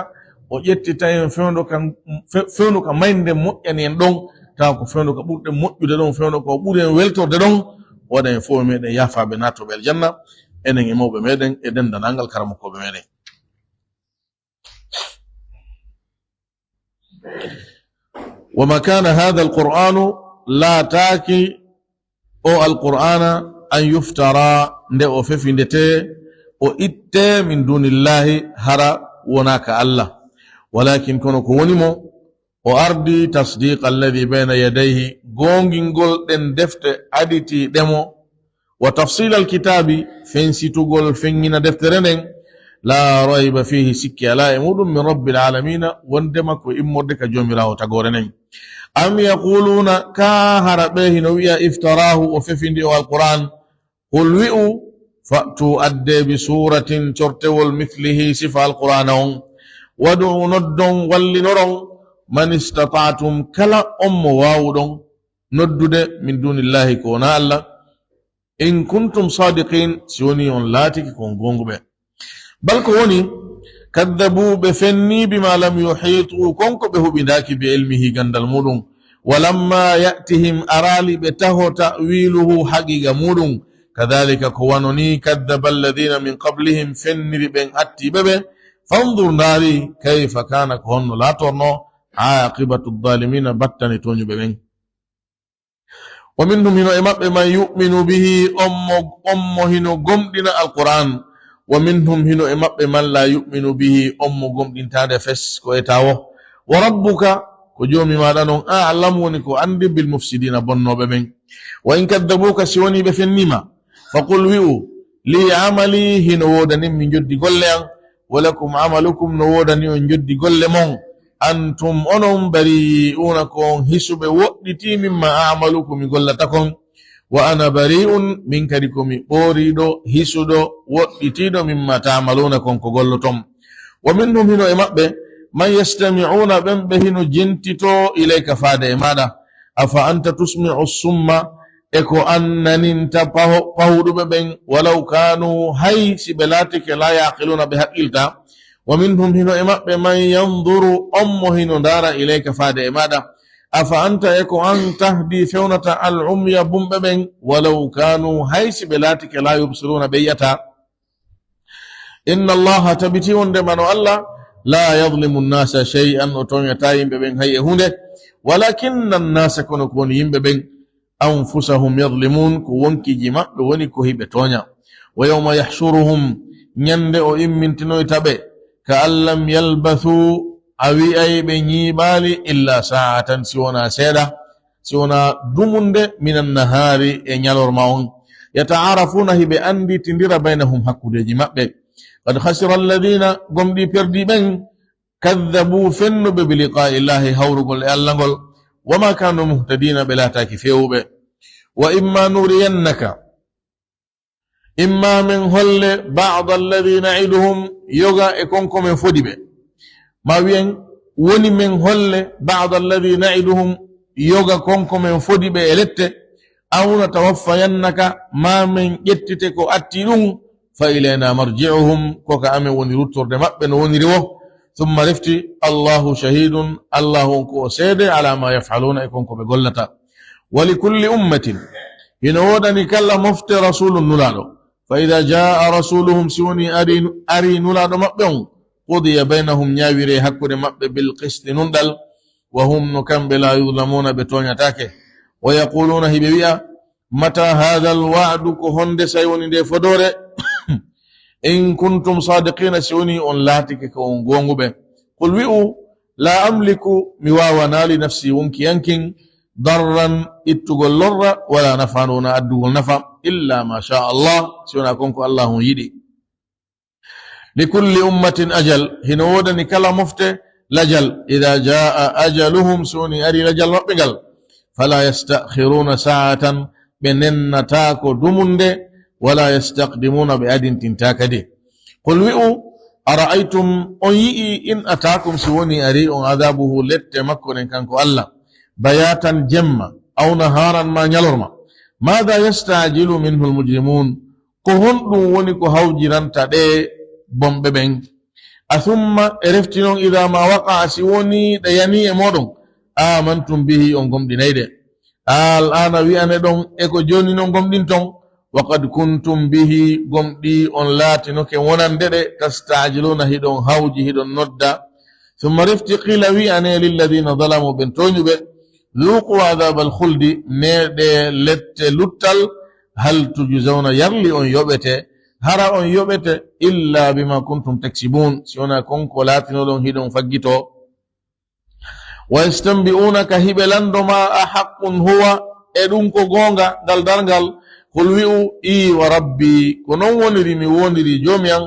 o ƴettita en fewndo ka mayde moƴƴani en ɗon tawa ko fewndo ka ɓurɗe moƴƴude ɗon fewndo ko ɓuri en weltorde ɗon waɗa en fof meɗen yafaɓe natoɓe aljanna enen e mawɓe meɗen e dendanangal karamokoɓe meɗen وما كان هذا القرآن لا تاكي أو القرآن أن يفترى ندو ففندته أو إت من دون الله هرى وناك الله ولكن كنو كونمو وأرضي تصديق الذي بين يديه غونغين غول دن دفت أديتي دمو وتفصيل الكتاب فنسي تقول فنين دفترنين لا ريب فيه سكي لا يمود من رب العالمين واندمك وإمودك جميله تقورنين أم يقولون كاهر به نويا افتراه وففندي القرآن قل وئوا فأتوا أدي بسورة ترتول مثله صفة القرآن ودعوا ندون ولنرون من استطعتم كلا واودون ندد من دون الله كونا الله إن كنتم صادقين سيوني لاتك كون غونغ بل كوني كذبوا بفني بما لم يحيطوا كونكو به بداك بعلمه غند المودون ولما يأتهم أرالي بته تأويله حقيقة مودون كذلك كوانوني كذب الذين من قبلهم فني بين أتي ببه فانظر ناري كيف كان كهن لا ترنو عاقبة الظالمين بطن توني ببين ومنهم هنا إمام ما يؤمن به هنا قمدنا القرآن ومنهم هنا إمام من لا يؤمن به قمدنا تاد فس كويتاوه وربك كجومي ما دانون أعلم ونكو أندي بالمفسدين بنو ببين وإن كذبوك سيوني بفنما فقل ويو لي عملي هنا ودني من جد قليا ولكم عملكم نودني من جد قل مون أنتم أنهم بريئونكم حسب وقتي مما أعملكم قلتكم وأنا بريء من كركم أريدو حسدو وقتيدو مما تعملونكم قلتم ومنهم هنا إمأب من يستمعون بهن جنتتو إليك فاد إمادا أفأنت تسمع الصم eko annanin ta pahudu beben walau kanu hay sibelati ke la yaqiluna bi haqilta wa minhum hino imabbe man yanzuru ummu hino dara ilayka fada imada afa anta eko an tahdi fawnata al umya bumbeben walau kanu hay sibelati ke la yubsiruna bayata inna allaha tabiti wonde mano allah la yadhlimu an-nasa shay'an otonya tayim beben hay hunde walakinna an-nasa kunu yimbe ben أنفسهم يظلمون كونكي جمع لوني كوهي بتونيا ويوم يحشرهم يندئ إمن تنوي تبه كأن لم يلبثوا أوي أي بني بالي إلا ساعة سيونا سيدة سيونا دمند من النهار إن يلور معون يتعارفونه بأندي تندر بينهم حق جمع به قد خسر الذين قم دي پردي بين كذبوا فن بلقاء الله هورقل ألنقل وما كانوا مهتدين بلا تاكفيو به وإما نرينك إما من هل بعض الذين نعدهم يوغا إكونكم من فدي به ما وين وني من هل بعض الذين نعدهم يوغا كونكم من فدي به إلت أو نتوفينك ما من يتتك أتلون فإلينا مرجعهم كوكا أمي ونرطر دماء ونروه ثم رفتي الله شهيد الله كو سيد على ما يفعلون يكونكم بقولتا ولكل أمة ينودني كلا مفت رسول نلادو فإذا جاء رسولهم سوني أري نلادو مبعون قضي بينهم نياويري حكو مبع بالقسط نندل وهم نكم بلا يظلمون بتونيا تاكي ويقولون هبيبيا متى هذا الوعد كهند سيوني دي فدوري إن كنتم صادقين سيوني أن لاتك كون غونغو به قل ويئو لا أملك مواوانا لنفسي ومكي ينكين ضرا اتقل لر ولا نفعون أدقل نفع إلا ما شاء الله سيونا كونكو الله يدي لكل أمة أجل هنودا نكلا مفته لجل إذا جاء أجلهم سوني أري لجل ربقل فلا يستأخرون ساعة بنن تاكو دمند ولا يستقدمون بأد تنتاك دي قل وئو أرأيتم أيئي إن أتاكم سوني أري عذابه لتمكن كانكو الله بياتا جمّا أو نهارا ما نلرما ماذا يستعجل منه المجرمون كهندو ونكو هوجران تدي بومببين أثم إرفتنون إذا ما وقع سيوني دياني مودون آمنتم به أنكم دينيد الآن ويأنا دون إكو جوني نونكم دينتون وقد كنتم به قمدي أن لا تنوك ونندد تستعجلون هدون هوجي هدون ندى ثم رفت قيل ويأنا للذين ظلموا بنتون ذوقوا عذاب الخلد نيد لت لتل هل تجزون يرلي أن يبت هرا أن يبت إلا بما كنتم تكسبون سيونا كونكو لاتنو لون هدون فقيتو ويستنبئونك هبلان ما أحق هو إدونكو غونغا دال دارغال قل ويئو إي وربي كنون ونري مي ونري جوميان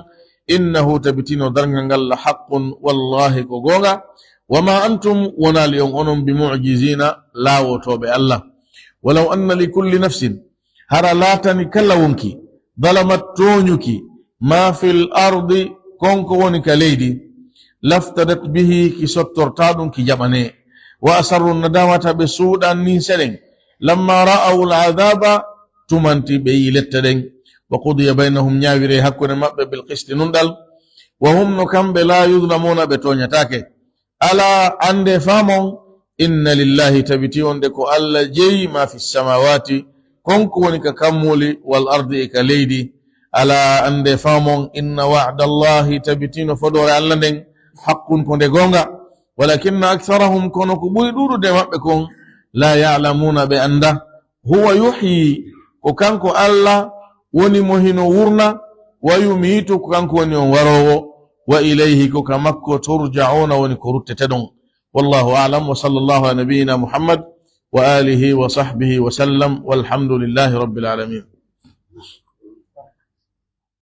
إنه تبتينو دارغال حق والله كو غونغا وما أنتم وناليون أنم بمعجزين لا وتوب الله ولو أن لكل نفس هرا لا تنكلونكي ظلمت تونيكي ما في الأرض كونكو ونك ليدي لافتدت به كي سترتادون كي جبني وأسروا الندامة بسودا نيسرين لما رأوا العذاب تمنتي بيلتدين وقضي بينهم نياوري حكونا مأبب بالقسط نندل وهم نكم بلا يظلمون بتونيا تاكي ألا عند فامون إن لله تبتيون دكو ألا جي ما في السماوات كونكونك كمولي والأرض إكاليدي ألا عند فامون إن وعد الله تبتين فدور ألندين حق كون دغونغا ولكن أكثرهم كونك بويدور دمابكم لا يعلمون بأنده هو يحيي وكانكو ألا وني مهينو ورنا ويميتو كانكو وني ورو وإليه كمكو ترجعون ونكرت تدون والله أعلم وصلى الله على نبينا محمد وآله وصحبه وسلم والحمد لله رب العالمين.